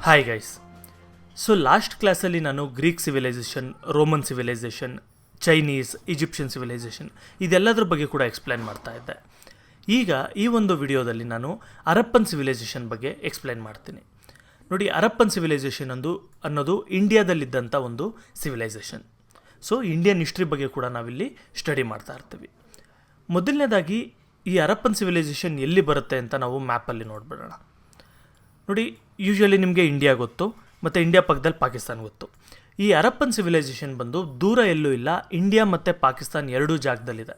Hi guys. So last ಕ್ಲಾಸಲ್ಲಿ ನಾನು Greek civilisation, Roman civilisation, Chinese, Egyptian civilisation ಇದೆಲ್ಲದ್ರ ಬಗ್ಗೆ ಕೂಡ ಎಕ್ಸ್ಪ್ಲೈನ್ ಮಾಡ್ತಾ ಇದ್ದೆ. ಈಗ ಈ ಒಂದು ವಿಡಿಯೋದಲ್ಲಿ ನಾನು ಹರಪ್ಪನ್ ಸಿವಿಲೈಸೇಷನ್ ಬಗ್ಗೆ ಎಕ್ಸ್ಪ್ಲೈನ್ ಮಾಡ್ತೀನಿ. ನೋಡಿ, ಹರಪ್ಪನ್ ಸಿವಿಲೈಸೇಷನ್ ಅನ್ನೋದು ಇಂಡಿಯಾದಲ್ಲಿದ್ದಂಥ ಒಂದು ಸಿವಿಲೈಸೇಷನ್. ಸೊ ಇಂಡಿಯನ್ ಹಿಸ್ಟ್ರಿ ಬಗ್ಗೆ ಕೂಡ ನಾವಿಲ್ಲಿ ಸ್ಟಡಿ ಮಾಡ್ತಾ ಇರ್ತೀವಿ. ಮೊದಲನೇದಾಗಿ ಈ ಹರಪ್ಪನ್ ಸಿವಿಲೈಸೇಷನ್ ಎಲ್ಲಿ ಬರುತ್ತೆ ಅಂತ ನಾವು ಮ್ಯಾಪಲ್ಲಿ ನೋಡ್ಬಿಡೋಣ. ನೋಡಿ, ಯೂಶ್ವಲಿ ನಿಮಗೆ ಇಂಡಿಯಾ ಗೊತ್ತು ಮತ್ತು ಇಂಡಿಯಾ ಪಕ್ಕದಲ್ಲಿ ಪಾಕಿಸ್ತಾನ ಗೊತ್ತು. ಈ ಹರಪ್ಪನ್ ಸಿವಿಲೈಸೇಷನ್ ಬಂದು ದೂರ ಎಲ್ಲೂ ಇಲ್ಲ, ಇಂಡಿಯಾ ಮತ್ತು ಪಾಕಿಸ್ತಾನ ಎರಡೂ ಜಾಗದಲ್ಲಿದೆ.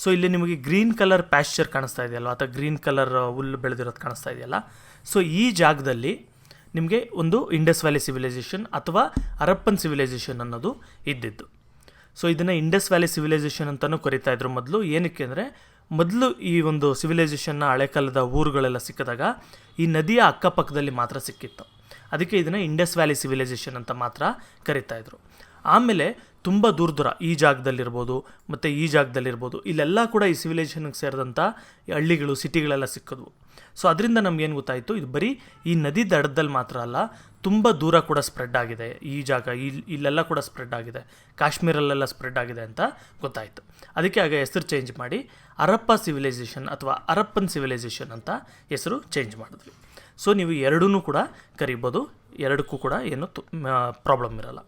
ಸೊ ಇಲ್ಲಿ ನಿಮಗೆ ಗ್ರೀನ್ ಕಲರ್ ಪ್ಯಾಶ್ಚರ್ ಕಾಣಿಸ್ತಾ ಇದೆಯಲ್ಲ, ಅಥವಾ ಗ್ರೀನ್ ಕಲರ್ ಹುಲ್ಲು ಬೆಳೆದಿರೋದು ಕಾಣಿಸ್ತಾ ಇದೆಯಲ್ಲ. ಸೊ ಈ ಜಾಗದಲ್ಲಿ ನಿಮಗೆ ಒಂದು ಇಂಡಸ್ ವ್ಯಾಲಿ ಸಿವಿಲೈಸೇಷನ್ ಅಥವಾ ಹರಪ್ಪನ್ ಸಿವಿಲೈಸೇಷನ್ ಅನ್ನೋದು ಇದ್ದಿದ್ದು. ಸೊ ಇದನ್ನು ಇಂಡಸ್ ವ್ಯಾಲಿ ಸಿವಿಲೈಸೇಷನ್ ಅಂತಲೂ ಕರಿತಾ ಇದ್ರು ಮೊದಲು. ಏನಕ್ಕೆ ಅಂದರೆ, ಮೊದಲು ಈ ಒಂದು ಸಿವಿಲೈಸೇಷನ್ನ ಹಳೆ ಕಾಲದ ಊರುಗಳೆಲ್ಲ ಸಿಕ್ಕಿದಾಗ ಈ ನದಿಯ ಅಕ್ಕಪಕ್ಕದಲ್ಲಿ ಮಾತ್ರ ಸಿಕ್ಕಿತ್ತು. ಅದಕ್ಕೆ ಇದನ್ನು ಇಂಡಸ್ ವ್ಯಾಲಿ ಸಿವಿಲೈಸೇಷನ್ ಅಂತ ಮಾತ್ರ ಕರಿತಾಯಿದ್ರು. ಆಮೇಲೆ ತುಂಬ ದೂರ ಈ ಜಾಗದಲ್ಲಿರ್ಬೋದು ಮತ್ತು ಈ ಜಾಗದಲ್ಲಿರ್ಬೋದು, ಇಲ್ಲೆಲ್ಲ ಕೂಡ ಈ ಸಿವಿಲೈಸೇಷನ್ಗೆ ಸೇರಿದಂಥ ಹಳ್ಳಿಗಳು, ಸಿಟಿಗಳೆಲ್ಲ ಸಿಕ್ಕಿದ್ವು. ಸೊ ಅದರಿಂದ ನಮಗೇನು ಗೊತ್ತಾಯಿತು, ಇದು ಬರೀ ಈ ನದಿ ದಡದಲ್ಲಿ ಮಾತ್ರ ಅಲ್ಲ, ತುಂಬ ದೂರ ಕೂಡ ಸ್ಪ್ರೆಡ್ ಆಗಿದೆ. ಈ ಜಾಗ ಇಲ್ಲೆಲ್ಲ ಕೂಡ ಸ್ಪ್ರೆಡ್ ಆಗಿದೆ, ಕಾಶ್ಮೀರಲ್ಲೆಲ್ಲ ಸ್ಪ್ರೆಡ್ ಆಗಿದೆ ಅಂತ ಗೊತ್ತಾಯಿತು. ಅದಕ್ಕೆ ಆಗ ಹೆಸರು ಚೇಂಜ್ ಮಾಡಿ ಹರಪ್ಪ ಸಿವಿಲೈಸೇಷನ್ ಅಥವಾ ಹರಪ್ಪನ್ ಸಿವಿಲೈಸೇಷನ್ ಅಂತ ಹೆಸರು ಚೇಂಜ್ ಮಾಡಿದ್ವಿ. ಸೊ ನೀವು ಎರಡೂ ಕೂಡ ಕರಿಬೋದು, ಎರಡಕ್ಕೂ ಕೂಡ ಏನು ಪ್ರಾಬ್ಲಮ್ ಇರಲ್ಲ.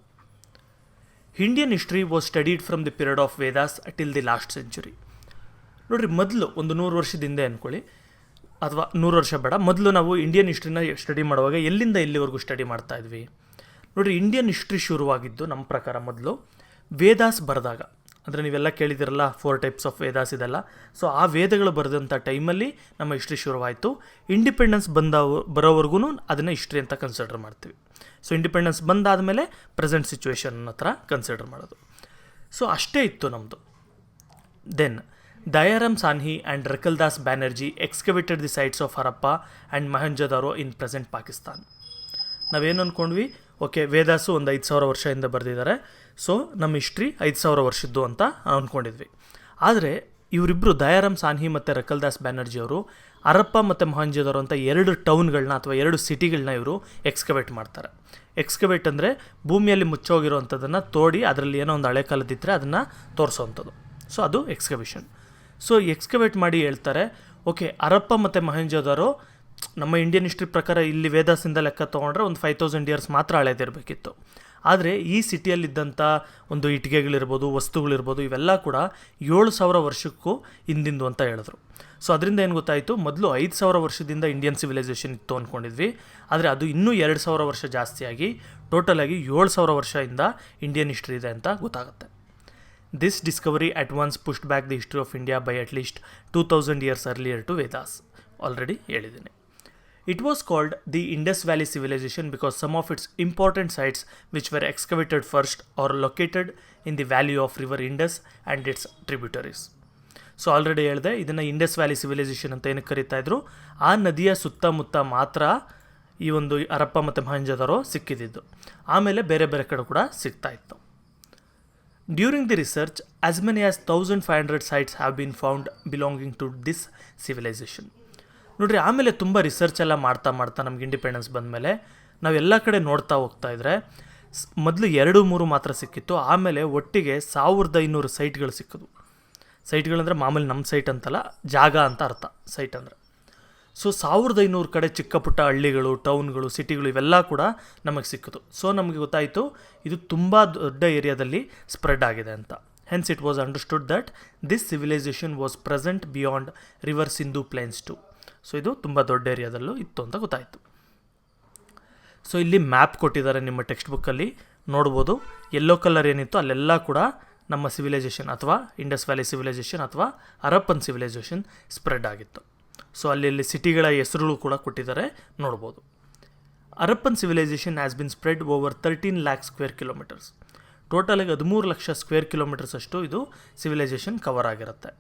Indian history was studied from the period of Vedas till the last century. ನೋಡಿರಿ, ಮೊದಲು ಒಂದು 100 ವರ್ಷದ ಹಿಂದೆ ಅಂದ್ಕೊಳ್ಳಿ, ಅಥವಾ 100 ವರ್ಷ ಬೇಡ, ಮೊದಲು ನಾವು ಇಂಡಿಯನ್ ಹಿಸ್ಟ್ರಿನ ಸ್ಟಡಿ ಮಾಡುವಾಗ ಎಲ್ಲಿಂದ ಎಲ್ಲಿವರೆಗೂ ಸ್ಟಡಿ ಮಾಡ್ತಾ ಇದ್ವಿ. ನೋಡಿರಿ, ಇಂಡಿಯನ್ ಹಿಸ್ಟ್ರಿ ಶುರುವಾಗಿದ್ದು ನಮ್ಮ ಪ್ರಕಾರ ಮೊದಲು ವೇದಾಸ್ ಬರೆದಾಗ, ಅಂದರೆ ನೀವೆಲ್ಲ ಕೇಳಿದಿರಲ್ಲ 4 ಟೈಪ್ಸ್ ಆಫ್ ವೇದಾಸ್ ಇದೆಲ್ಲ. ಸೊ ಆ ವೇದಗಳು ಬರೆದಂಥ ಟೈಮಲ್ಲಿ ನಮ್ಮ ಹಿಸ್ಟ್ರಿ ಶುರುವಾಯಿತು. ಇಂಡಿಪೆಂಡೆನ್ಸ್ ಬರೋವರೆಗೂ ಅದನ್ನು ಹಿಸ್ಟ್ರಿ ಅಂತ ಕನ್ಸಿಡರ್ ಮಾಡ್ತೀವಿ. ಸೊ ಇಂಡಿಪೆಂಡೆನ್ಸ್ ಬಂದಾದಮೇಲೆ ಪ್ರೆಸೆಂಟ್ ಸಿಚುವೇಶನ್ ಹತ್ರ ಕನ್ಸಿಡರ್ ಮಾಡೋದು. ಸೊ ಅಷ್ಟೇ ಇತ್ತು ನಮ್ಮದು. Then Dayaram Sahni and Rakhaldas Banerji excavated the sites of Harappa and Mohenjodaro in present Pakistan. ನಾವೇನು ಅಂದ್ಕೊಂಡ್ವಿ, ಓಕೆ, ವೇದಾಸು ಒಂದು 5000 ವರ್ಷದಿಂದ ಬರೆದಿದ್ದಾರೆ, ಸೊ ನಮ್ಮ ಹಿಸ್ಟ್ರಿ 5000 ವರ್ಷದ್ದು ಅಂತ ಅಂದ್ಕೊಂಡಿದ್ವಿ. ಆದರೆ ಇವರಿಬ್ಬರು, ದಯಾರಾಮ್ ಸಾನ್ಹಿ ಮತ್ತು ರಕಲ್ದಾಸ್ ಬ್ಯಾನರ್ಜಿ ಅವರು, ಹರಪ್ಪ ಮತ್ತು ಮೊಹೆಂಜೊದಾರೋ ಅಂತ 2 ಟೌನ್ಗಳನ್ನ ಅಥವಾ 2 ಸಿಟಿಗಳನ್ನ ಇವರು ಎಕ್ಸ್ಕವೇಟ್ ಮಾಡ್ತಾರೆ. ಎಕ್ಸ್ಕವೇಟ್ ಅಂದರೆ ಭೂಮಿಯಲ್ಲಿ ಮುಚ್ಚೋಗಿರೋವಂಥದ್ದನ್ನು ತೋಡಿ ಅದರಲ್ಲಿ ಏನೋ ಒಂದು ಹಳೆ ಕಾಲದಿದ್ದರೆ ಅದನ್ನು ತೋರಿಸೋವಂಥದ್ದು. ಸೊ ಅದು ಎಕ್ಸ್ಕವೇಷನ್. ಸೊ ಎಕ್ಸ್ಕವೇಟ್ ಮಾಡಿ ಹೇಳ್ತಾರೆ, ಓಕೆ, ಹರಪ್ಪ ಮತ್ತು ಮೊಹೆಂಜೊದಾರೋ ನಮ್ಮ ಇಂಡಿಯನ್ ಹಿಸ್ಟ್ರಿ ಪ್ರಕಾರ ಇಲ್ಲಿ ವೇದಾಸಿಂದ ಲೆಕ್ಕ ತೊಗೊಂಡ್ರೆ ಒಂದು 5000 ಇಯರ್ಸ್ ಮಾತ್ರ ಹಳೇದಿರಬೇಕಿತ್ತು. ಆದರೆ ಈ ಸಿಟಿಯಲ್ಲಿದ್ದಂಥ ಒಂದು ಇಟ್ಟಿಗೆಗಳಿರ್ಬೋದು, ವಸ್ತುಗಳಿರ್ಬೋದು, ಇವೆಲ್ಲ ಕೂಡ 7000 ವರ್ಷಕ್ಕೂ ಹಿಂದಿಂದು ಅಂತ ಹೇಳಿದ್ರು. ಸೊ ಅದರಿಂದ ಏನು ಗೊತ್ತಾಯಿತು, ಮೊದಲು 5000 ವರ್ಷದಿಂದ ಇಂಡಿಯನ್ ಸಿವಿಲೈಸೇಷನ್ ಇತ್ತು ಅಂದ್ಕೊಂಡಿದ್ವಿ, ಆದರೆ ಅದು ಇನ್ನೂ 2000 ವರ್ಷ ಜಾಸ್ತಿಯಾಗಿ ಟೋಟಲಾಗಿ 7000 ವರ್ಷದಿಂದ ಇಂಡಿಯನ್ ಹಿಸ್ಟ್ರಿ ಇದೆ ಅಂತ ಗೊತ್ತಾಗುತ್ತೆ. This discovery at once pushed back the history of India by at least 2000 years earlier to Vedas. Already ಹೇಳಿದ್ದೀನಿ. It was called the Indus Valley Civilization because some of its important sites which were excavated first are located in the valley of river Indus and its tributaries. So already ಹೇಳಿದೆ, ಇದನ್ನು Indus valley civilisation ಅಂತ ಏನಕ್ಕೆ ಕರೀತಾ ಇದ್ರು, ಆ ನದಿಯ ಸುತ್ತಮುತ್ತ ಮಾತ್ರ ಈ ಒಂದು ಹರಪ್ಪ ಮತ್ತು ಮೊಹೆಂಜೊದಾರೋ ಸಿಕ್ಕಿದ್ದು. ಆಮೇಲೆ ಬೇರೆ ಬೇರೆ ಕಡೆ ಕೂಡ ಸಿಗ್ತಾ ಇತ್ತು. During the research, as many as 1500 sites have been found belonging to this civilization. ನೋಡ್ರಿ, ಆಮೇಲೆ ತುಂಬ ರಿಸರ್ಚ್ ಎಲ್ಲ ಮಾಡ್ತಾ ನಮ್ಗೆ ಇಂಡಿಪೆಂಡೆನ್ಸ್ ಬಂದಮೇಲೆ ನಾವೆಲ್ಲ ಕಡೆ ನೋಡ್ತಾ ಹೋಗ್ತಾ ಇದ್ರೆ, ಮೊದಲು 2-3 ಮಾತ್ರ ಸಿಕ್ಕಿತ್ತು. ಆಮೇಲೆ ಒಟ್ಟಿಗೆ 1500 ಸೈಟ್ಗಳು ಸಿಕ್ಕಿದ್ವು. ಸೈಟ್ಗಳಂದರೆ ಮಾಮೂಲಿ ನಮ್ಮ ಸೈಟ್ ಅಂತಲ್ಲ, ಜಾಗ ಅಂತ ಅರ್ಥ ಸೈಟ್ ಅಂದರೆ. ಸೊ 1500 ಕಡೆ ಚಿಕ್ಕ ಪುಟ್ಟ ಹಳ್ಳಿಗಳು, ಟೌನ್ಗಳು, ಸಿಟಿಗಳು ಇವೆಲ್ಲ ಕೂಡ ನಮಗೆ ಸಿಕ್ಕಿತು. ಸೊ ನಮಗೆ ಗೊತ್ತಾಯಿತು ಇದು ತುಂಬ ದೊಡ್ಡ ಏರಿಯಾದಲ್ಲಿ ಸ್ಪ್ರೆಡ್ ಆಗಿದೆ ಅಂತ. Hence it was understood that this civilisation was present beyond river Sindhu plains too. So ಇದು ತುಂಬ ದೊಡ್ಡ ಏರಿಯಾದಲ್ಲೂ ಇತ್ತು ಅಂತ ಗೊತ್ತಾಯಿತು. ಸೊ ಇಲ್ಲಿ ಮ್ಯಾಪ್ ಕೊಟ್ಟಿದ್ದಾರೆ ನಿಮ್ಮ ಟೆಕ್ಸ್ಟ್ ಬುಕ್ಕಲ್ಲಿ ನೋಡ್ಬೋದು. ಯೆಲ್ಲೋ ಕಲರ್ ಏನಿತ್ತು ಅಲ್ಲೆಲ್ಲ ಕೂಡ ನಮ್ಮ ಸಿವಿಲೈಸೇಷನ್ ಅಥವಾ ಇಂಡಸ್ ವ್ಯಾಲಿ ಸಿವಿಲೈಸೇಷನ್ ಅಥವಾ ಹರಪ್ಪನ್ ಸಿವಿಲೈಸೇಷನ್ ಸ್ಪ್ರೆಡ್ ಆಗಿತ್ತು. ಸೊ ಅಲ್ಲಿ ಸಿಟಿಗಳ ಹೆಸರುಗಳು ಕೂಡ ಕೊಟ್ಟಿದ್ದಾರೆ, ನೋಡ್ಬೋದು. Harappan civilisation has been spread over 13 lakh square kilometers. ಟೋಟಲಾಗಿ 13 ಲಕ್ಷ ಸ್ಕ್ವೇರ್ ಕಿಲೋಮೀಟರ್ಸ್ ಅಷ್ಟು ಇದು ಸಿವಿಲೈಸೇಷನ್ ಕವರ್ ಆಗಿರುತ್ತೆ.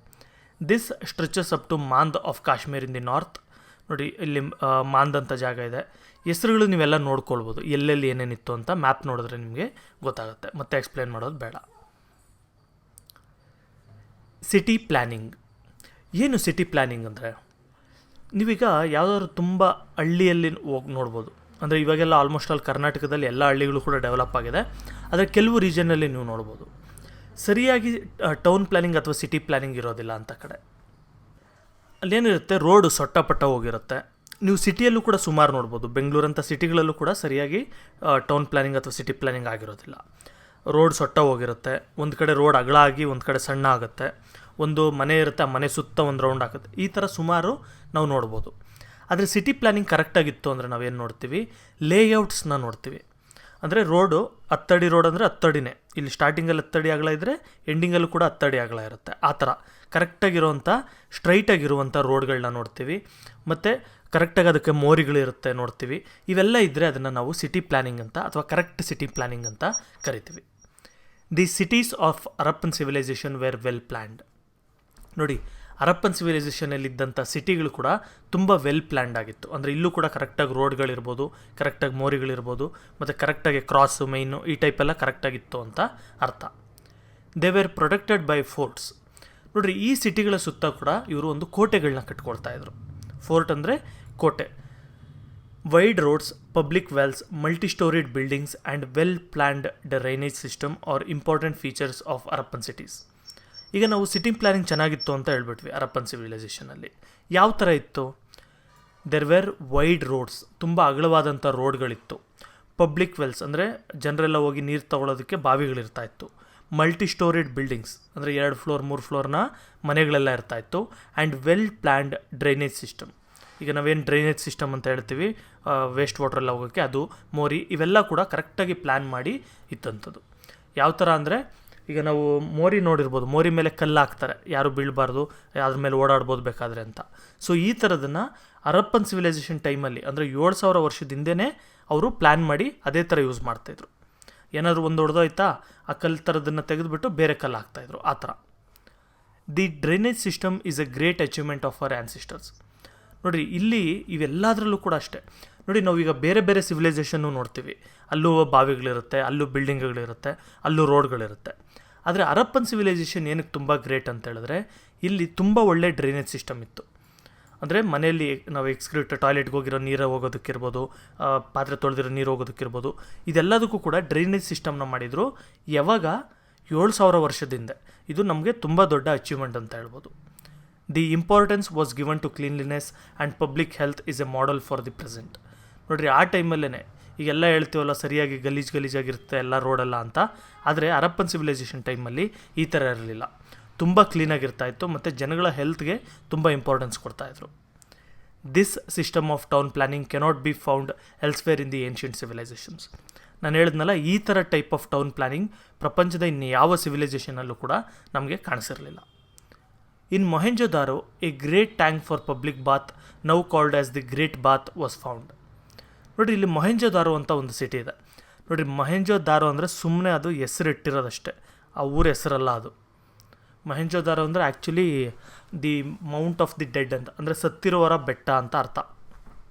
This stretches up to Manda of Kashmir in the north. ನೋಡಿ, ಇಲ್ಲಿ ಮಾಂದ್ ಅಂತ ಜಾಗ ಇದೆ. ಹೆಸರುಗಳು ನೀವೆಲ್ಲ ನೋಡ್ಕೊಳ್ಬೋದು, ಎಲ್ಲೆಲ್ಲಿ ಏನೇನಿತ್ತು ಅಂತ ಮ್ಯಾಪ್ ನೋಡಿದ್ರೆ ನಿಮಗೆ ಗೊತ್ತಾಗುತ್ತೆ, ಮತ್ತೆ ಎಕ್ಸ್ಪ್ಲೇನ್ ಮಾಡೋದು ಬೇಡ. City planning. ಏನು ಸಿಟಿ ಪ್ಲ್ಯಾನಿಂಗ್ ಅಂದರೆ, ನೀವೀಗ ಯಾವುದಾದ್ರು ತುಂಬ ಹಳ್ಳಿಯಲ್ಲಿ ಹೋಗಿ ನೋಡ್ಬೋದು, ಅಂದರೆ ಇವಾಗೆಲ್ಲ ಆಲ್ಮೋಸ್ಟ್ ಆಲ್ ಕರ್ನಾಟಕದಲ್ಲಿ ಎಲ್ಲ ಹಳ್ಳಿಗಳು ಕೂಡ ಡೆವಲಪ್ ಆಗಿದೆ. ಆದರೆ ಕೆಲವು ರೀಜನಲ್ಲಿ ನೀವು ನೋಡ್ಬೋದು ಸರಿಯಾಗಿ ಟೌನ್ ಪ್ಲ್ಯಾನಿಂಗ್ ಅಥವಾ ಸಿಟಿ ಪ್ಲ್ಯಾನಿಂಗ್ ಇರೋದಿಲ್ಲ ಅಂತ ಕಡೆ. ಅಲ್ಲೇನಿರುತ್ತೆ, ರೋಡು ಸೊಟ್ಟಪಟ್ಟ ಹೋಗಿರುತ್ತೆ. ನೀವು ಸಿಟಿಯಲ್ಲೂ ಕೂಡ ಸುಮಾರು ನೋಡ್ಬೋದು, ಬೆಂಗಳೂರಂಥ ಸಿಟಿಗಳಲ್ಲೂ ಕೂಡ ಸರಿಯಾಗಿ ಟೌನ್ ಪ್ಲ್ಯಾನಿಂಗ್ ಅಥವಾ ಸಿಟಿ ಪ್ಲ್ಯಾನಿಂಗ್ ಆಗಿರೋದಿಲ್ಲ. ರೋಡ್ ಸೊಟ್ಟ ಹೋಗಿರುತ್ತೆ, ಒಂದು ಕಡೆ ರೋಡ್ ಅಗಲ ಆಗಿ ಒಂದು ಕಡೆ ಸಣ್ಣ ಆಗುತ್ತೆ, ಒಂದು ಮನೆ ಇರುತ್ತೆ, ಆ ಮನೆ ಸುತ್ತ ಒಂದು ರೌಂಡ್ ಆಗುತ್ತೆ. ಈ ಥರ ಸುಮಾರು ನಾವು ನೋಡ್ಬೋದು. ಆದರೆ ಸಿಟಿ ಪ್ಲ್ಯಾನಿಂಗ್ ಕರೆಕ್ಟಾಗಿತ್ತು ಅಂದರೆ ನಾವೇನು ನೋಡ್ತೀವಿ, ಲೇಔಟ್ಸ್ನ ನೋಡ್ತೀವಿ. ಅಂದರೆ ರೋಡು 10 ಅಡಿ ರೋಡ್ ಅಂದರೆ 10 ಅಡಿನೇ, ಇಲ್ಲಿ ಸ್ಟಾರ್ಟಿಂಗಲ್ಲಿ 10 ಅಡಿ ಅಗಲ ಇದ್ದರೆ ಎಂಡಿಂಗಲ್ಲೂ ಕೂಡ 10 ಅಡಿ ಅಗಲ ಇರುತ್ತೆ. ಆ ಥರ ಕರೆಕ್ಟಾಗಿರುವಂಥ ಸ್ಟ್ರೈಟಾಗಿರುವಂಥ ರೋಡ್ಗಳನ್ನ ನೋಡ್ತೀವಿ. ಮತ್ತು ಕರೆಕ್ಟಾಗಿ ಅದಕ್ಕೆ ಮೋರಿಗಳಿರುತ್ತೆ ನೋಡ್ತೀವಿ. ಇವೆಲ್ಲ ಇದ್ದರೆ ಅದನ್ನು ನಾವು ಸಿಟಿ ಪ್ಲ್ಯಾನಿಂಗ್ ಅಂತ ಅಥವಾ ಕರೆಕ್ಟ್ ಸಿಟಿ ಪ್ಲ್ಯಾನಿಂಗ್ ಅಂತ ಕರಿತೀವಿ. The cities of Harappan civilisation were well planned. ನೋಡಿ, ಹರಪ್ಪನ್ ಸಿವಿಲೈಸೇಷನಲ್ಲಿದ್ದಂಥ ಸಿಟಿಗಳು ಕೂಡ ತುಂಬ ವೆಲ್ ಪ್ಲ್ಯಾನ್ಡ್ ಆಗಿತ್ತು. ಅಂದರೆ ಇಲ್ಲೂ ಕೂಡ ಕರೆಕ್ಟಾಗಿ ರೋಡ್ಗಳಿರ್ಬೋದು, ಕರೆಕ್ಟಾಗಿ ಮೋರಿಗಳಿರ್ಬೋದು, ಮತ್ತು ಕರೆಕ್ಟಾಗಿ ಕ್ರಾಸು ಮೈನು ಈ ಟೈಪೆಲ್ಲ ಕರೆಕ್ಟಾಗಿತ್ತು ಅಂತ ಅರ್ಥ. They were protected by sports. ನೋಡಿರಿ, ಈ ಸಿಟಿಗಳ ಸುತ್ತ ಕೂಡ ಇವರು ಒಂದು ಕೋಟೆಗಳನ್ನ ಕಟ್ಕೊಳ್ತಾ ಇದ್ರು. ಫೋರ್ಟ್ ಅಂದರೆ ಕೋಟೆ. Wide roads, public Wells, multi storeyed buildings and well planned drainage system are important features of Harappan cities. ಈಗ ನಾವು ಸಿಟಿ ಪ್ಲ್ಯಾನಿಂಗ್ ಚೆನ್ನಾಗಿತ್ತು ಅಂತ ಹೇಳ್ಬಿಟ್ವಿ. ಹರಪ್ಪನ್ ಸಿವಿಲೈಸೇಷನಲ್ಲಿ ಯಾವ ಥರ ಇತ್ತು? ದೆರ್ ವೇರ್ ವೈಡ್ ರೋಡ್ಸ್, ತುಂಬ ಅಗಲವಾದಂಥ ರೋಡ್ಗಳಿತ್ತು. ಪಬ್ಲಿಕ್ ವೆಲ್ಸ್ ಅಂದರೆ ಜನರೆಲ್ಲ ಹೋಗಿ ನೀರು ತಗೊಳ್ಳೋದಕ್ಕೆ ಬಾವಿಗಳಿರ್ತಾ ಇತ್ತು. ಮಲ್ಟಿ ಸ್ಟೋರಿಡ್ ಬಿಲ್ಡಿಂಗ್ಸ್ ಅಂದರೆ 2 ಫ್ಲೋರ್ 3 ಫ್ಲೋರ್ನ ಮನೆಗಳೆಲ್ಲ ಇರ್ತಾಯಿತ್ತು. And well planned drainage system. ಈಗ ನಾವೇನು ಡ್ರೈನೇಜ್ ಸಿಸ್ಟಮ್ ಅಂತ ಹೇಳ್ತೀವಿ, ವೇಸ್ಟ್ ವಾಟರ್ ಎಲ್ಲ ಹೋಗೋಕ್ಕೆ, ಅದು ಮೋರಿ, ಇವೆಲ್ಲ ಕೂಡ ಕರೆಕ್ಟಾಗಿ ಪ್ಲ್ಯಾನ್ ಮಾಡಿ ಇತ್ತಂಥದ್ದು. ಯಾವ ಥರ ಅಂದರೆ, ಈಗ ನಾವು ಮೋರಿ ನೋಡಿರ್ಬೋದು, ಮೋರಿ ಮೇಲೆ ಕಲ್ಲು ಹಾಕ್ತಾರೆ, ಯಾರು ಬೀಳಬಾರ್ದು, ಅದ್ರ ಮೇಲೆ ಓಡಾಡ್ಬೋದು ಬೇಕಾದರೆ ಅಂತ. ಸೊ ಈ ಥರದನ್ನು ಹರಪ್ಪನ್ ಸಿವಿಲೈಸೇಷನ್ ಟೈಮಲ್ಲಿ ಅಂದರೆ 7000 ವರ್ಷದ ಹಿಂದೆಯೇ ಅವರು ಪ್ಲ್ಯಾನ್ ಮಾಡಿ ಅದೇ ಥರ ಯೂಸ್ ಮಾಡ್ತಾಯಿದ್ರು. ಏನಾದರೂ ಒಂದು ಹೊಡೆದೋಯ್ತಾ, ಆ ಕಲ್ಲು ಥರದನ್ನು ತೆಗೆದುಬಿಟ್ಟು ಬೇರೆ ಕಲ್ಲು ಹಾಕ್ತಾಯಿದ್ರು, ಆ ಥರ. The drainage system is A great achievement of our ancestors. ನೋಡಿರಿ, ಇಲ್ಲಿ ಇವೆಲ್ಲದರಲ್ಲೂ ಕೂಡ ಅಷ್ಟೇ. ನೋಡಿ, ನಾವೀಗ ಬೇರೆ ಬೇರೆ ಸಿವಿಲೈಸೇಷನ್ನು ನೋಡ್ತೀವಿ, ಅಲ್ಲೂ ಬಾವಿಗಳಿರುತ್ತೆ, ಅಲ್ಲೂ ಬಿಲ್ಡಿಂಗ್ಗಳಿರುತ್ತೆ, ಅಲ್ಲೂ ರೋಡ್ಗಳಿರುತ್ತೆ. ಆದರೆ ಹರಪ್ಪನ್ ಸಿವಿಲೈಸೇಷನ್ ಏನಕ್ಕೆ ತುಂಬ ಗ್ರೇಟ್ ಅಂತ ಹೇಳಿದ್ರೆ, ಇಲ್ಲಿ ತುಂಬ ಒಳ್ಳೆ ಡ್ರೈನೇಜ್ ಸಿಸ್ಟಮ್ ಇತ್ತು. ಅಂದರೆ ಮನೆಯಲ್ಲಿ ನಾವು ಎಕ್ಸ್ಕ್ರೀಟ್ ಟಾಯ್ಲೆಟ್ಗೆ ಹೋಗಿರೋ ನೀರು ಹೋಗೋದಕ್ಕಿರ್ಬೋದು, ಪಾತ್ರೆ ತೊಳೆದಿರೋ ನೀರು ಹೋಗೋದಕ್ಕಿರ್ಬೋದು, ಇದೆಲ್ಲದಕ್ಕೂ ಕೂಡ ಡ್ರೈನೇಜ್ ಸಿಸ್ಟಮ್ನ ಮಾಡಿದರು. ಯಾವಾಗ? 7000 ವರ್ಷದಿಂದ. ಇದು ನಮಗೆ ತುಂಬ ದೊಡ್ಡ ಅಚೀವ್ಮೆಂಟ್ ಅಂತ ಹೇಳ್ಬೋದು. The importance was given to cleanliness and public health is a model for the present. ನೋಡಿರಿ, ಆ ಟೈಮಲ್ಲೇ ಈಗೆಲ್ಲ ಹೇಳ್ತೀವಲ್ಲ, ಸರಿಯಾಗಿ ಗಲೀಜಾಗಿರುತ್ತೆ ಎಲ್ಲ ರೋಡೆಲ್ಲ ಅಂತ. ಆದರೆ ಹರಪ್ಪನ್ ಸಿವಿಲೈಸೇಷನ್ ಟೈಮಲ್ಲಿ ಈ ಥರ ಇರಲಿಲ್ಲ. ತುಂಬ ಕ್ಲೀನಾಗಿರ್ತಾಯಿತ್ತು ಮತ್ತು ಜನಗಳ ಹೆಲ್ತ್ಗೆ ತುಂಬ ಇಂಪಾರ್ಟೆನ್ಸ್ ಕೊಡ್ತಾಯಿದ್ರು. This system of town planning cannot be found elsewhere in the ancient civilisations. ನಾನು ಹೇಳಿದ್ನಲ್ಲ, ಈ ಥರ ಟೈಪ್ ಆಫ್ ಟೌನ್ ಪ್ಲ್ಯಾನಿಂಗ್ ಪ್ರಪಂಚದ ಇನ್ನು ಯಾವ ಸಿವಿಲೈಸೇಷನಲ್ಲೂ ಕೂಡ ನಮಗೆ ಕಾಣಿಸಿರಲಿಲ್ಲ. In Mohenjodaro a great tank for public bath, now called as the great bath, was found. ನೋಡಿ, ಇಲ್ಲಿ ಮೊಹೆಂಜೊದಾರೋ ಅಂತ ಒಂದು ಸಿಟಿ ಇದೆ. ನೋಡಿ, ಮೊಹೆಂಜೊದಾರೋ ಅಂದರೆ ಸುಮ್ಮನೆ ಅದು ಹೆಸರು ಇಟ್ಟಿರೋದಷ್ಟೇ, ಆ ಊರ ಹೆಸರಲ್ಲ ಅದು. ಮೊಹೆಂಜೊದಾರೋ ಅಂದರೆ actually the Mount of the dead ಅಂತ, ಅಂದರೆ ಸತ್ತಿರುವವರ ಬೆಟ್ಟ ಅಂತ ಅರ್ಥ.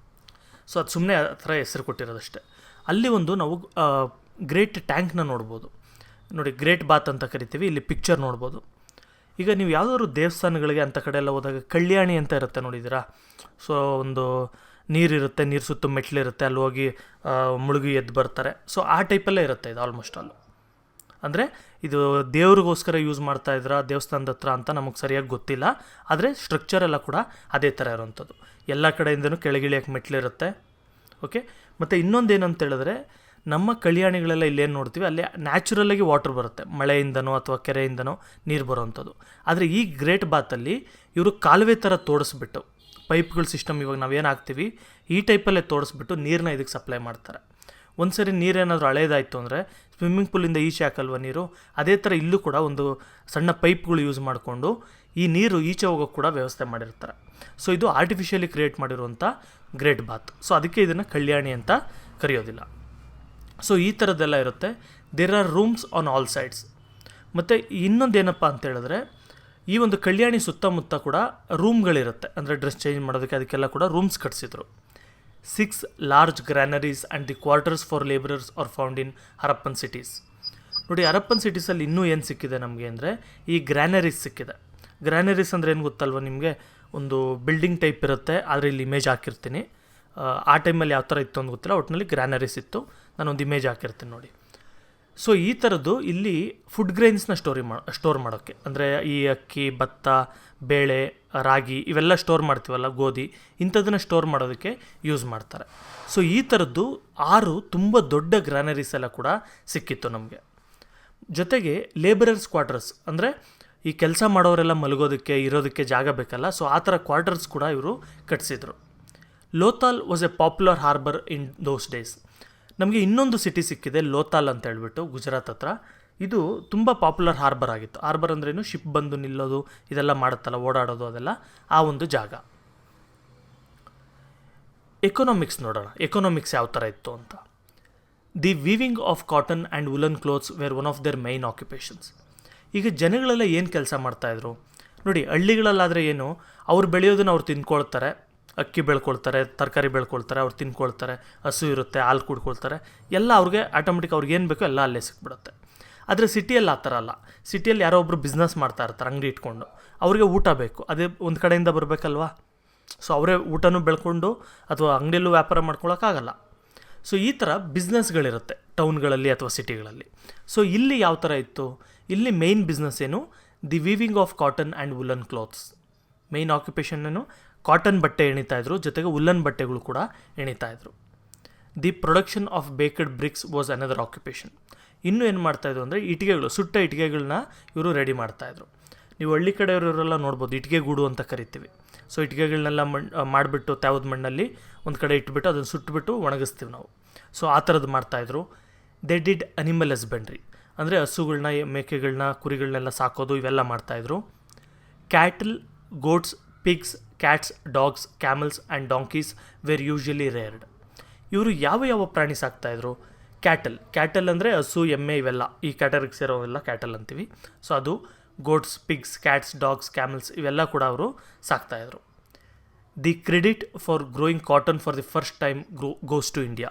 ಸೊ ಅದು ಸುಮ್ಮನೆ ಆ ಥರ ಹೆಸರು ಕೊಟ್ಟಿರೋದಷ್ಟೇ. ಅಲ್ಲಿ ಒಂದು ನಾವು ಗ್ರೇಟ್ ಟ್ಯಾಂಕ್ನ ನೋಡ್ಬೋದು. ನೋಡಿ, ಗ್ರೇಟ್ ಬಾತ್ ಅಂತ ಕರಿತೀವಿ, ಇಲ್ಲಿ ಪಿಕ್ಚರ್ ನೋಡ್ಬೋದು. ಈಗ ನೀವು ಯಾವುದಾದ್ರು ದೇವಸ್ಥಾನಗಳಿಗೆ ಅಂಥ ಕಡೆ ಎಲ್ಲ ಹೋದಾಗ ಕಲ್ಯಾಣಿ ಅಂತ ಇರುತ್ತೆ, ನೋಡಿದ್ದೀರಾ? ಸೊ ಒಂದು ನೀರಿರುತ್ತೆ, ನೀರು ಸುತ್ತ ಮೆಟ್ಲಿರುತ್ತೆ, ಅಲ್ಲಿ ಹೋಗಿ ಮುಳುಗಿ ಎದ್ದು ಬರ್ತಾರೆ. ಸೊ ಆ ಟೈಪಲ್ಲೇ ಇರುತ್ತೆ ಇದು ಆಲ್ಮೋಸ್ಟ್ ಆಲ್. ಅಂದರೆ ಇದು ದೇವ್ರಿಗೋಸ್ಕರ ಯೂಸ್ ಮಾಡ್ತಾಯಿದ್ರ ದೇವಸ್ಥಾನದ ಹತ್ರ ಅಂತ ನಮಗೆ ಸರಿಯಾಗಿ ಗೊತ್ತಿಲ್ಲ. ಆದರೆ ಸ್ಟ್ರಕ್ಚರ್ ಎಲ್ಲ ಕೂಡ ಅದೇ ಥರ ಇರೋವಂಥದ್ದು. ಎಲ್ಲ ಕಡೆಯಿಂದನೂ ಕೆಳಗಿಳಿಯೋಕ್ಕೆ ಮೆಟ್ಲಿರುತ್ತೆ. ಓಕೆ. ಮತ್ತು ಇನ್ನೊಂದೇನಂತ ಹೇಳಿದ್ರೆ, ನಮ್ಮ ಕಲ್ಯಾಣಿಗಳೆಲ್ಲ ಇಲ್ಲೇನು ನೋಡ್ತೀವಿ, ಅಲ್ಲಿ ನ್ಯಾಚುರಲಾಗಿ ವಾಟರ್ ಬರುತ್ತೆ, ಮಳೆಯಿಂದನೋ ಅಥವಾ ಕೆರೆಯಿಂದನೋ ನೀರು ಬರೋವಂಥದ್ದು. ಆದರೆ ಈ ಗ್ರೇಟ್ ಬಾತಲ್ಲಿ ಇವರು ಕಾಲುವೆ ಥರ ತೋಡಿಸ್ಬಿಟ್ಟು, ಪೈಪ್ಗಳ ಸಿಸ್ಟಮ್ ಇವಾಗ ನಾವೇನು ಹಾಕ್ತೀವಿ ಈ ಟೈಪಲ್ಲೇ ತೋಡಿಸ್ಬಿಟ್ಟು ನೀರನ್ನ ಇದಕ್ಕೆ ಸಪ್ಲೈ ಮಾಡ್ತಾರೆ. ಒಂದು ಸರಿ ನೀರೇನಾದರೂ ಹಳೇದಾಯಿತು ಅಂದರೆ ಸ್ವಿಮ್ಮಿಂಗ್ ಪೂಲಿಂದ ಈಚೆ ಹಾಕಲ್ವ ನೀರು, ಅದೇ ಥರ ಇಲ್ಲೂ ಕೂಡ ಒಂದು ಸಣ್ಣ ಪೈಪ್ಗಳು ಯೂಸ್ ಮಾಡಿಕೊಂಡು ಈ ನೀರು ಈಚೆ ಹೋಗೋಕ್ಕೆ ಕೂಡ ವ್ಯವಸ್ಥೆ ಮಾಡಿರ್ತಾರೆ. ಸೊ ಇದು ಆರ್ಟಿಫಿಷಿಯಲಿ ಕ್ರಿಯೇಟ್ ಮಾಡಿರುವಂಥ ಗ್ರೇಟ್ ಬಾತ್. ಸೊ ಅದಕ್ಕೆ ಇದನ್ನು ಕಲ್ಯಾಣಿ ಅಂತ ಕರೆಯೋದಿಲ್ಲ. ಸೊ ಈ ಥರದ್ದೆಲ್ಲ ಇರುತ್ತೆ. There are rooms on all sides. ಮತ್ತು ಇನ್ನೊಂದೇನಪ್ಪ ಅಂತ ಹೇಳಿದ್ರೆ, ಈ ಒಂದು ಕಲ್ಯಾಣಿ ಸುತ್ತಮುತ್ತ ಕೂಡ ರೂಮ್ಗಳಿರುತ್ತೆ, ಅಂದರೆ ಡ್ರೆಸ್ ಚೇಂಜ್ ಮಾಡೋದಕ್ಕೆ ಅದಕ್ಕೆಲ್ಲ ಕೂಡ rooms ಕಟ್ಸಿದ್ರು. 6 large granaries and the quarters for laborers are found in Harappan cities. ನೋಡಿ, ಹರಪ್ಪನ್ ಸಿಟೀಸಲ್ಲಿ ಇನ್ನೂ ಏನು ಸಿಕ್ಕಿದೆ ನಮಗೆ ಅಂದರೆ, ಈ ಗ್ರ್ಯಾನರೀಸ್ ಸಿಕ್ಕಿದೆ. ಗ್ರ್ಯಾನರೀಸ್ ಅಂದರೆ ಏನು ಗೊತ್ತಲ್ವ ನಿಮಗೆ? ಒಂದು ಬಿಲ್ಡಿಂಗ್ ಟೈಪ್ ಇರುತ್ತೆ, ಆದರೆ ಇಲ್ಲಿ ಇಮೇಜ್ ಹಾಕಿರ್ತೀನಿ. ಆ ಟೈಮಲ್ಲಿ ಯಾವ ಥರ ಇತ್ತು ಅಂತ ಗೊತ್ತಿಲ್ಲ, ಒಟ್ಟಿನಲ್ಲಿ ಗ್ರ್ಯಾನರೀಸ್ ಇತ್ತು. ನಾನೊಂದು ಇಮೇಜ್ ಹಾಕಿರ್ತೀನಿ ನೋಡಿ. ಸೊ ಈ ಥರದ್ದು ಇಲ್ಲಿ ಫುಡ್ ಗ್ರೈನ್ಸ್ನ ಸ್ಟೋರ್ ಮಾಡೋಕ್ಕೆ, ಅಂದರೆ ಈ ಅಕ್ಕಿ, ಭತ್ತ, ಬೇಳೆ, ರಾಗಿ ಇವೆಲ್ಲ ಸ್ಟೋರ್ ಮಾಡ್ತೀವಲ್ಲ, ಗೋಧಿ, ಇಂಥದ್ದನ್ನು ಸ್ಟೋರ್ ಮಾಡೋದಕ್ಕೆ ಯೂಸ್ ಮಾಡ್ತಾರೆ. ಸೊ ಈ ಥರದ್ದು 6 ತುಂಬ ದೊಡ್ಡ ಗ್ರ್ಯಾನರೀಸ್ ಎಲ್ಲ ಕೂಡ ಸಿಕ್ಕಿತ್ತು ನಮಗೆ. ಜೊತೆಗೆ ಲೇಬರರ್ಸ್ ಕ್ವಾರ್ಟರ್ಸ್, ಅಂದರೆ ಈ ಕೆಲಸ ಮಾಡೋರೆಲ್ಲ ಮಲಗೋದಕ್ಕೆ ಇರೋದಕ್ಕೆ ಜಾಗ ಬೇಕಲ್ಲ, ಸೊ ಆ ಥರ ಕ್ವಾರ್ಟರ್ಸ್ ಕೂಡ ಇವರು ಕಟ್ಟಿಸಿದ್ರು. Lothal was a popular harbour in those days. ನಮಗೆ ಇನ್ನೊಂದು ಸಿಟಿ ಸಿಕ್ಕಿದೆ, ಲೋಥಾಲ್ ಅಂತ ಹೇಳ್ಬಿಟ್ಟು, ಗುಜರಾತ್ ಹತ್ರ. ಇದು ತುಂಬ ಪಾಪ್ಯುಲರ್ ಹಾರ್ಬರ್ ಆಗಿತ್ತು. ಹಾರ್ಬರ್ ಅಂದ್ರೇನು, ಶಿಪ್ ಬಂದು ನಿಲ್ಲೋದು ಇದೆಲ್ಲ ಮಾಡುತ್ತಲ್ಲ, ಓಡಾಡೋದು, ಅದೆಲ್ಲ ಆ ಒಂದು ಜಾಗ. ಎಕನಾಮಿಕ್ಸ್ ನೋಡೋಣ, ಎಕನಾಮಿಕ್ಸ್ ಯಾವ ಥರ ಇತ್ತು ಅಂತ. The weaving of cotton and woollen clothes were one of their main occupations. ಈಗ ಜನಗಳೆಲ್ಲ ಏನು ಕೆಲಸ ಮಾಡ್ತಾಯಿದ್ರು ನೋಡಿ. ಹಳ್ಳಿಗಳಲ್ಲಾದರೆ ಏನು, ಅವ್ರು ಬೆಳೆಯೋದನ್ನ ಅವ್ರು ತಿನ್ಕೊಳ್ತಾರೆ, ಅಕ್ಕಿ ಬೆಳ್ಕೊಳ್ತಾರೆ, ತರಕಾರಿ ಬೆಳ್ಕೊಳ್ತಾರೆ, ಅವ್ರು ತಿನ್ಕೊಳ್ತಾರೆ, ಹಸು ಇರುತ್ತೆ, ಹಾಲು ಕುಡ್ಕೊಳ್ತಾರೆ, ಎಲ್ಲ ಅವ್ರಿಗೆ ಆಟೋಮೆಟಿಕ್ ಅವ್ರಿಗೆ ಏನು ಬೇಕೋ ಎಲ್ಲ ಅಲ್ಲೇ ಸಿಕ್ಬಿಡುತ್ತೆ. ಆದರೆ ಸಿಟಿಯಲ್ಲಿ ಆ ಥರ ಅಲ್ಲ. ಸಿಟಿಯಲ್ಲಿ ಯಾರೋ ಒಬ್ಬರು ಬಿಸ್ನೆಸ್ ಮಾಡ್ತಾ ಇರ್ತಾರೆ ಅಂಗಡಿ ಇಟ್ಕೊಂಡು, ಅವ್ರಿಗೆ ಊಟ ಬೇಕು, ಅದೇ ಒಂದು ಕಡೆಯಿಂದ ಬರಬೇಕಲ್ವಾ. ಸೊ ಅವರೇ ಊಟನೂ ಬೆಳ್ಕೊಂಡು ಅಥವಾ ಅಂಗಡಿಯಲ್ಲೂ ವ್ಯಾಪಾರ ಮಾಡ್ಕೊಳಕ್ಕಾಗಲ್ಲ. ಸೊ ಈ ಥರ ಬಿಸ್ನೆಸ್ಗಳಿರುತ್ತೆ ಟೌನ್ಗಳಲ್ಲಿ ಅಥವಾ ಸಿಟಿಗಳಲ್ಲಿ. ಸೊ ಇಲ್ಲಿ ಯಾವ ಥರ ಇತ್ತು, ಇಲ್ಲಿ ಮೇಯ್ನ್ ಬಿಸ್ನೆಸ್ ಏನು, the weaving of cotton and woollen cloths. Main occupation ಏನು, ಕಾಟನ್ ಬಟ್ಟೆ ಎಣಿತಾಯಿದ್ರು, ಜೊತೆಗೆ ವುಲ್ಲನ್ ಬಟ್ಟೆಗಳು ಕೂಡ ಎಣಿತಾಯಿದ್ರು. The production of baked bricks was another occupation. ಇನ್ನೂ ಏನು ಮಾಡ್ತಾಯಿದ್ರು ಅಂದರೆ ಇಟ್ಟಿಗೆಗಳು, ಸುಟ್ಟ ಇಟ್ಟಿಗೆಗಳನ್ನ ಇವರು ರೆಡಿ ಮಾಡ್ತಾಯಿದ್ರು. ನೀವು ಹಳ್ಳಿ ಕಡೆಯವರೆಲ್ಲ ನೋಡ್ಬೋದು, ಇಟ್ಟಿಗೆ ಗೂಡು ಅಂತ ಕರಿತೀವಿ. ಸೊ ಇಟ್ಟಿಗೆಗಳನ್ನೆಲ್ಲ ಮಾಡಿಬಿಟ್ಟು ತ್ಯಾವದ ಮಣ್ಣಲ್ಲಿ ಒಂದು ಕಡೆ ಇಟ್ಬಿಟ್ಟು ಅದನ್ನು ಸುಟ್ಟುಬಿಟ್ಟು ಒಣಗಿಸ್ತೀವಿ ನಾವು. ಸೊ ಆ ಥರದ್ದು ಮಾಡ್ತಾಯಿದ್ರು. ದೇ ಡಿಡ್ ಅನಿಮಲ್ ಹಸ್ಬೆಂಡ್ರಿ, ಅಂದರೆ ಹಸುಗಳನ್ನ, ಮೇಕೆಗಳನ್ನ, ಕುರಿಗಳನ್ನೆಲ್ಲ ಸಾಕೋದು, ಇವೆಲ್ಲ ಮಾಡ್ತಾಯಿದ್ರು. Cattle, goats, pigs, cats, dogs, camels and donkeys were usually reared. ಇವರು ಯಾವ ಯಾವ ಪ್ರಾಣಿ ಸಾಕ್ತಾಯಿದ್ರು. ಕ್ಯಾಟಲ್ ಅಂದರೆ ಹಸು, ಎಮ್ಮೆ, ಇವೆಲ್ಲ ಈ ಕ್ಯಾಟರಿಗೆ ಸೇರೋವೆಲ್ಲ ಕ್ಯಾಟಲ್ ಅಂತೀವಿ. ಸೊ ಅದು goats, pigs, cats, dogs, camels ಇವೆಲ್ಲ ಕೂಡ ಅವರು ಸಾಕ್ತಾಯಿದ್ರು. The credit for growing cotton for the first time goes to India.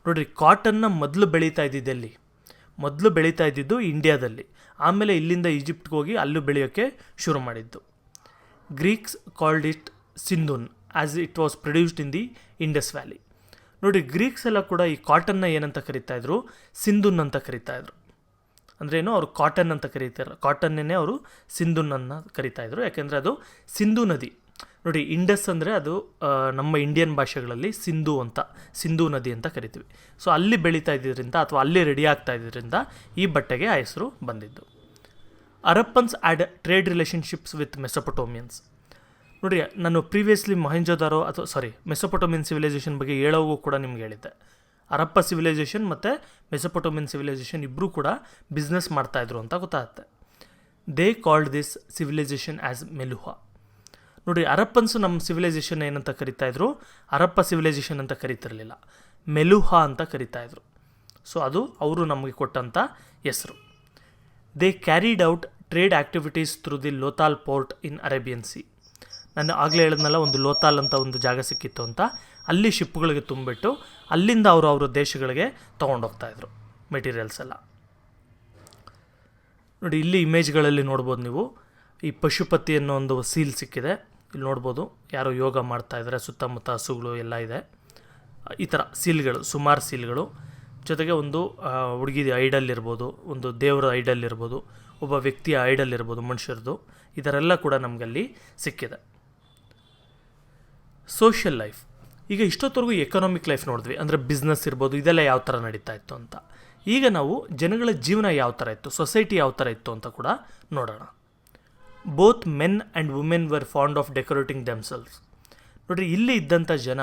ನೋಡಿರಿ, ಕಾಟನ್ನ ಮೊದಲು ಬೆಳೀತಾ ಇದ್ದಿದ್ದು ಇಂಡಿಯಾದಲ್ಲಿ, ಆಮೇಲೆ ಇಲ್ಲಿಂದ ಈಜಿಪ್ಟ್ಗೆ ಹೋಗಿ ಅಲ್ಲೂ ಬೆಳೆಯೋಕ್ಕೆ ಶುರು ಮಾಡಿದ್ದು. Greeks called it sindon as it was produced in the Indus valley. ನೋಡಿ, ಗ್ರೀಕ್ಸ್ ಎಲ್ಲ ಕೂಡ ಈ ಕಾಟನ್ನ ಏನಂತ ಕರೀತಾಯಿದ್ರು, ಸಿಂಧೂನ್ ಅಂತ ಕರೀತಾಯಿದ್ರು. ಅಂದ್ರೇನು, ಅವರು ಕಾಟನ್ ಅಂತ ಕರೀತಾರೆ, ಕಾಟನ್ನೇ ಅವರು ಸಿಂಧೂನನ್ನು ಕರೀತಾಯಿದ್ರು. ಯಾಕೆಂದರೆ ಅದು ಸಿಂಧೂ ನದಿ. ನೋಡಿ, ಇಂಡಸ್ ಅಂದರೆ ಅದು ನಮ್ಮ ಇಂಡಿಯನ್ ಭಾಷೆಗಳಲ್ಲಿ ಸಿಂಧೂ ನದಿ ಅಂತ ಕರಿತೀವಿ. ಸೊ ಅಲ್ಲಿ ಬೆಳೀತಾ ಇದ್ದಿದ್ದರಿಂದ ಅಥವಾ ಅಲ್ಲಿ ರೆಡಿ ಆಗ್ತಾ ಇದ್ದಿದ್ದರಿಂದ ಈ ಬಟ್ಟೆಗೆ ಆ ಹೆಸರು ಬಂದಿದ್ದು. ಅರಪ್ಪನ್ಸ್ ಆ್ಯಡ್ ಟ್ರೇಡ್ ರಿಲೇಷನ್ಶಿಪ್ಸ್ ವಿತ್ ಮೆಸೊಪೊಟೋಮಿಯನ್ಸ್. ನೋಡಿ, ನಾನು ಪ್ರೀವಿಯಸ್ಲಿ ಮೆಸೊಪೊಟೋಮಿಯನ್ ಸಿವಿಲೈಸೇಷನ್ ಬಗ್ಗೆ ಹೇಳೋಗೂ ಕೂಡ ನಿಮ್ಗೆ ಹೇಳಿದ್ದೆ. ಹರಪ್ಪ ಸಿವಿಲೈಸೇಷನ್ ಮತ್ತು ಮೆಸೊಪೊಟೋಮಿಯನ್ ಸಿವಿಲೈಸೇಷನ್ ಇಬ್ಬರೂ ಕೂಡ ಬಿಸ್ನೆಸ್ ಮಾಡ್ತಾಯಿದ್ರು ಅಂತ ಗೊತ್ತಾಗುತ್ತೆ. They called this civilisation as Meluhha. ನೋಡಿ, ಹರಪ್ಪನ್ಸು ನಮ್ಮ ಸಿವಿಲೈಸೇಷನ್ ಏನಂತ ಕರಿತಾಯಿದ್ರು, ಹರಪ್ಪ ಸಿವಿಲೈಸೇಷನ್ ಅಂತ ಕರಿತಿರಲಿಲ್ಲ, ಮೆಲುಹಾ ಅಂತ ಕರಿತಾಯಿದ್ರು. ಸೊ ಅದು ಅವರು ನಮಗೆ ಕೊಟ್ಟಂಥ ಹೆಸರು. They carried out trade activities through the Lothal port in Arabian C. ನಾನು ಆಗಲೇ ಹೇಳಿದ್ನಲ್ಲ, ಒಂದು ಲೋಥಾಲ್ ಅಂತ ಒಂದು ಜಾಗ ಸಿಕ್ಕಿತ್ತು ಅಂತ, ಅಲ್ಲಿ ಶಿಪ್ಗಳಿಗೆ ತುಂಬಿಟ್ಟು ಅಲ್ಲಿಂದ ಅವ್ರ ದೇಶಗಳಿಗೆ ತೊಗೊಂಡೋಗ್ತಾಯಿದ್ರು ಮೆಟೀರಿಯಲ್ಸ್ ಎಲ್ಲ. ನೋಡಿ, ಇಲ್ಲಿ ಇಮೇಜ್ಗಳಲ್ಲಿ ನೋಡ್ಬೋದು ನೀವು, ಈ ಪಶುಪತಿ ಅನ್ನೋ ಒಂದು ಸೀಲ್ ಸಿಕ್ಕಿದೆ. ಇಲ್ಲಿ ನೋಡ್ಬೋದು, ಯಾರೋ ಯೋಗ ಮಾಡ್ತಾಯಿದ್ದಾರೆ, ಸುತ್ತಮುತ್ತ ಹಸುಗಳು ಎಲ್ಲ ಇದೆ. ಈ ಥರ ಸೀಲ್ಗಳು, ಸುಮಾರು ಸೀಲ್ಗಳು, ಜೊತೆಗೆ ಒಂದು ಹುಡುಗಿದ ಐಡಲ್ ಇರ್ಬೋದು, ಒಂದು ದೇವರ ಐಡಲ್ ಇರ್ಬೋದು, ಒಬ್ಬ ವ್ಯಕ್ತಿಯ ಐಡಲ್ ಇರ್ಬೋದು, ಮನುಷ್ಯರದು. ಇದರೆಲ್ಲ ಕೂಡ ನಮಗಲ್ಲಿ ಸಿಕ್ಕಿದೆ. Social life. ಈಗ ಇಷ್ಟೊತ್ತವರೆಗೂ ಎಕನಾಮಿಕ್ ಲೈಫ್ ನೋಡಿದ್ವಿ, ಅಂದರೆ ಬಿಸ್ನೆಸ್ ಇರ್ಬೋದು, ಇದೆಲ್ಲ ಯಾವ ಥರ ನಡೀತಾ ಇತ್ತು ಅಂತ. ಈಗ ನಾವು ಜನಗಳ ಜೀವನ ಯಾವ ಥರ ಇತ್ತು, ಸೊಸೈಟಿ ಯಾವ ಥರ ಇತ್ತು ಅಂತ ಕೂಡ ನೋಡೋಣ. Both men and women var fond of decorating themselves. ನೋಡಿರಿ, ಇಲ್ಲಿ ಇದ್ದಂಥ ಜನ,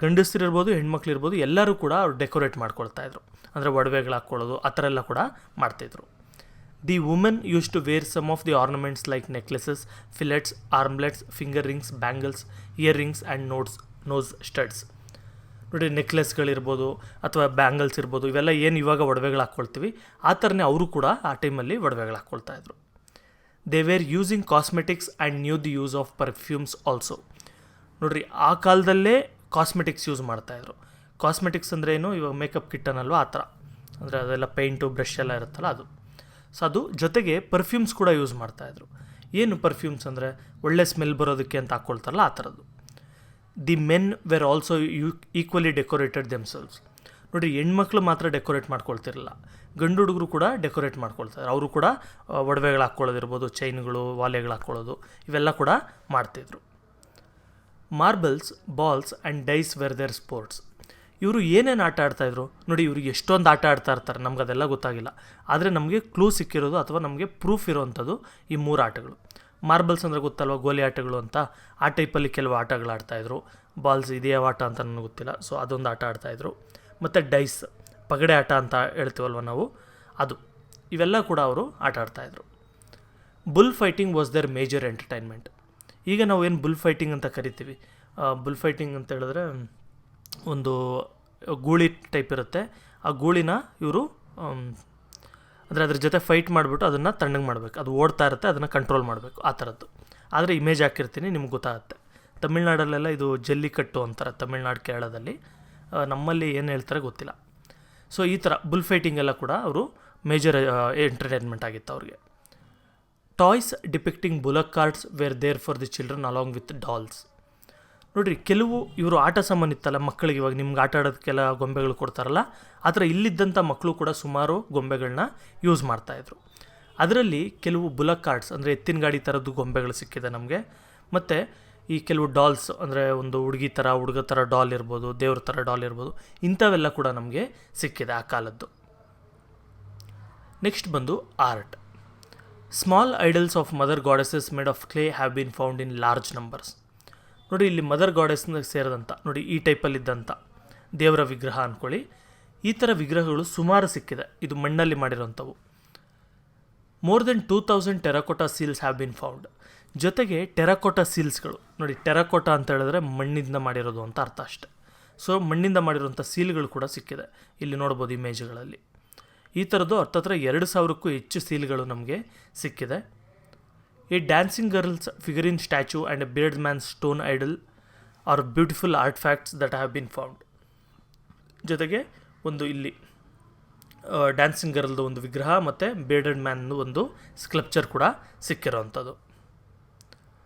ಗಂಡಸರಿರ್ಬೋದು, ಹೆಣ್ಮಕ್ಳಿರ್ಬೋದು, ಎಲ್ಲರೂ ಕೂಡ ಅವ್ರು ಡೆಕೋರೇಟ್ ಮಾಡ್ಕೊಳ್ತಾಯಿದ್ರು. ಅಂದರೆ ಒಡವೆಗಳು ಹಾಕ್ಕೊಳ್ಳೋದು, ಆ ಥರ ಎಲ್ಲ ಕೂಡ ಮಾಡ್ತಾಯಿದ್ರು. The women use to wear some of the ornaments like necklaces, fillets, armlets, finger rings, bangles, earrings and nose studs. ನೋಡಿ, ನೆಕ್ಲೆಸ್ಗಳಿರ್ಬೋದು ಅಥವಾ ಬ್ಯಾಂಗಲ್ಸ್ ಇರ್ಬೋದು, ಇವೆಲ್ಲ ಏನು ಇವಾಗ ಒಡವೆಗಳು ಹಾಕ್ಕೊಳ್ತೀವಿ, ಆ ಥರನೇ ಅವರು ಕೂಡ ಆ ಟೈಮಲ್ಲಿ ಒಡವೆಗಳು ಹಾಕ್ಕೊಳ್ತಾಯಿದ್ರು. They were using cosmetics and knew the use of perfumes also. ನೋಡಿರಿ, ಆ ಕಾಲದಲ್ಲೇ ಕಾಸ್ಮೆಟಿಕ್ಸ್ ಯೂಸ್ ಮಾಡ್ತಾಯಿದ್ರು. ಕಾಸ್ಮೆಟಿಕ್ಸ್ ಅಂದರೆ ಏನು, ಇವಾಗ ಮೇಕಪ್ ಕಿಟ್ಟನಲ್ವ ಆ ಥರ, ಅಂದರೆ ಅದೆಲ್ಲ ಪೇಂಟು, ಬ್ರಷ್ ಎಲ್ಲ ಇರುತ್ತಲ್ಲ ಅದು. ಸೊ ಅದು ಜೊತೆಗೆ ಪರ್ಫ್ಯೂಮ್ಸ್ ಕೂಡ ಯೂಸ್ ಮಾಡ್ತಾಯಿದ್ರು. ಏನು ಪರ್ಫ್ಯೂಮ್ಸ್ ಅಂದರೆ, ಒಳ್ಳೆ ಸ್ಮೆಲ್ ಬರೋದಕ್ಕೆ ಅಂತ ಹಾಕ್ಕೊಳ್ತಾರಲ್ಲ ಆ ಥರದ್ದು. The men were also equally decorated themselves. ನೋಡಿ, ಹೆಣ್ಮಕ್ಳು ಮಾತ್ರ ಡೆಕೋರೇಟ್ ಮಾಡ್ಕೊಳ್ತಿರಲಿಲ್ಲ, ಗಂಡು ಹುಡುಗರು ಕೂಡ ಡೆಕೋರೇಟ್ ಮಾಡ್ಕೊಳ್ತಾರೆ. ಅವರು ಕೂಡ ಒಡವೆಗಳು ಹಾಕ್ಕೊಳ್ಳೋದಿರ್ಬೋದು, ಚೈನ್ಗಳು, ವಾಲೆಗಳು ಹಾಕ್ಕೊಳ್ಳೋದು, ಇವೆಲ್ಲ ಕೂಡ ಮಾಡ್ತಿದ್ರು. Marbles, balls and dice were their sports. ಇವರು ಏನೇನು ಆಟ ಆಡ್ತಾಯಿದ್ರು ನೋಡಿ, ಇವ್ರಿಗೆ ಎಷ್ಟೊಂದು ಆಟ ಆಡ್ತಾ ಇರ್ತಾರೆ, ನಮ್ಗೆ ಅದೆಲ್ಲ ಗೊತ್ತಾಗಿಲ್ಲ. ಆದರೆ ನಮಗೆ ಕ್ಲೂ ಸಿಕ್ಕಿರೋದು ಅಥವಾ ನಮಗೆ ಪ್ರೂಫ್ ಇರೋವಂಥದ್ದು ಈ 3 ಆಟಗಳು. ಮಾರ್ಬಲ್ಸ್ ಅಂದರೆ ಗೊತ್ತಲ್ವ, ಗೋಲಿ ಆಟಗಳು ಅಂತ. ಆ ಟೈಪಲ್ಲಿ ಕೆಲವು ಆಟಗಳು ಆಡ್ತಾಯಿದ್ರು. ಬಾಲ್ಸ್ ಇದೇ ಆಟ ಅಂತ ನನಗೆ ಗೊತ್ತಿಲ್ಲ, ಸೊ ಅದೊಂದು ಆಟ ಆಡ್ತಾಯಿದ್ರು. ಮತ್ತು ಡೈಸ್, ಪಗಡೆ ಆಟ ಅಂತ ಹೇಳ್ತೀವಲ್ವ ನಾವು, ಅದು, ಇವೆಲ್ಲ ಕೂಡ ಅವರು ಆಟ ಆಡ್ತಾಯಿದ್ರು. Bullfighting was their major entertainment. ಈಗ ನಾವು ಏನು ಬುಲ್ ಫೈಟಿಂಗ್ ಅಂತ ಕರಿತೀವಿ, ಬುಲ್ ಫೈಟಿಂಗ್ ಅಂತ ಹೇಳಿದ್ರೆ ಒಂದು ಗೂಳಿ ಟೈಪ್ ಇರುತ್ತೆ. ಆ ಗೂಳಿನ ಇವರು ಅಂದರೆ ಅದ್ರ ಜೊತೆ ಫೈಟ್ ಮಾಡಿಬಿಟ್ಟು ಅದನ್ನು ತಣ್ಣಗೆ ಮಾಡಬೇಕು. ಅದು ಓಡ್ತಾ ಇರುತ್ತೆ, ಅದನ್ನು ಕಂಟ್ರೋಲ್ ಮಾಡಬೇಕು, ಆ ಥರದ್ದು. ಆದರೆ ಇಮೇಜ್ ಹಾಕಿರ್ತೀನಿ, ನಿಮ್ಗೆ ಗೊತ್ತಾಗುತ್ತೆ. ತಮಿಳ್ನಾಡಲ್ಲೆಲ್ಲ ಇದು ಜಲ್ಲಿಕಟ್ಟು ಅಂತಾರೆ, ತಮಿಳ್ನಾಡು, ಕೇರಳದಲ್ಲಿ. ನಮ್ಮಲ್ಲಿ ಏನು ಹೇಳ್ತಾರೆ ಗೊತ್ತಿಲ್ಲ. ಸೊ ಈ ಥರ ಬುಲ್ ಫೈಟಿಂಗ್ ಎಲ್ಲ ಕೂಡ ಅವರು ಮೇಜರ್ ಎಂಟರ್ಟೈನ್ಮೆಂಟ್ ಆಗಿತ್ತು ಅವ್ರಿಗೆ. Toys depicting bullock carts were there for the children along with dolls. ನೋಡಿರಿ, ಕೆಲವು ಇವರು ಆಟ ಸಾಮಾನು ಇತ್ತಲ್ಲ ಮಕ್ಕಳಿಗೆ, ಇವಾಗ ನಿಮ್ಗೆ ಆಟ ಆಡೋದಕ್ಕೆಲ್ಲ ಗೊಂಬೆಗಳು ಕೊಡ್ತಾರಲ್ಲ, ಆ ಥರ ಇಲ್ಲಿದ್ದಂಥ ಮಕ್ಕಳು ಕೂಡ ಸುಮಾರು ಗೊಂಬೆಗಳನ್ನ ಯೂಸ್ ಮಾಡ್ತಾಯಿದ್ರು. ಅದರಲ್ಲಿ ಕೆಲವು ಬುಲಕ್ ಕಾರ್ಟ್ಸ್ ಅಂದರೆ ಎತ್ತಿನ ಗಾಡಿ ಥರದ್ದು ಗೊಂಬೆಗಳು ಸಿಕ್ಕಿದೆ ನಮಗೆ. ಮತ್ತು ಈ ಕೆಲವು ಡಾಲ್ಸ್ ಅಂದರೆ ಒಂದು ಹುಡುಗಿ ಥರ, ಹುಡುಗ ಥರ ಡಾಲ್ ಇರ್ಬೋದು, ದೇವ್ರ ಥರ ಡಾಲ್ ಇರ್ಬೋದು, ಇಂಥವೆಲ್ಲ ಕೂಡ ನಮಗೆ ಸಿಕ್ಕಿದೆ ಆ ಕಾಲದ್ದು. ನೆಕ್ಸ್ಟ್ ಬಂದು art. Small idols of mother goddesses made of clay have been found in large numbers. ನೋಡಿ, ಇಲ್ಲಿ ಮದರ್ ಗಾಡೆಸ್ನ ಸೇರಿದಂಥ, ನೋಡಿ ಈ ಟೈಪಲ್ಲಿದ್ದಂಥ ದೇವರ ವಿಗ್ರಹ ಅಂದ್ಕೊಳ್ಳಿ, ಈ ಥರ ವಿಗ್ರಹಗಳು ಸುಮಾರು ಸಿಕ್ಕಿದೆ. ಇದು ಮಣ್ಣಲ್ಲಿ ಮಾಡಿರೋಂಥವು. More than 2000 terracotta seals have been found. ಜೊತೆಗೆ ಟೆರಕೋಟಾ ಸೀಲ್ಸ್ಗಳು, ನೋಡಿ ಟೆರಕೋಟಾ ಅಂತ ಹೇಳಿದ್ರೆ ಮಣ್ಣಿಂದ ಮಾಡಿರೋದು ಅಂತ ಅರ್ಥ ಅಷ್ಟೆ. ಸೊ ಮಣ್ಣಿಂದ ಮಾಡಿರೋಂಥ ಸೀಲ್ಗಳು ಕೂಡ ಸಿಕ್ಕಿದೆ, ಇಲ್ಲಿ ನೋಡ್ಬೋದು ಇಮೇಜ್ಗಳಲ್ಲಿ. ಈ ಥರದ್ದು ಹತ್ತತ್ರ 2000ಕ್ಕೂ ಹೆಚ್ಚು ಸೀಲ್ಗಳು ನಮಗೆ ಸಿಕ್ಕಿದೆ. A dancing girls figurine statue and a beard man stone idol are beautiful artefacts that have been found. ಜೊತೆಗೆ ಒಂದು ಇಲ್ಲಿ ಡ್ಯಾನ್ಸಿಂಗ್ ಗರ್ಲ್ದು ಒಂದು ವಿಗ್ರಹ ಮತ್ತು ಬಿಯರ್ಡೆಡ್ ಮ್ಯಾನ್ದು ಒಂದು ಸ್ಕಲ್ಪ್ಚರ್ ಕೂಡ ಸಿಕ್ಕಿರೋವಂಥದ್ದು.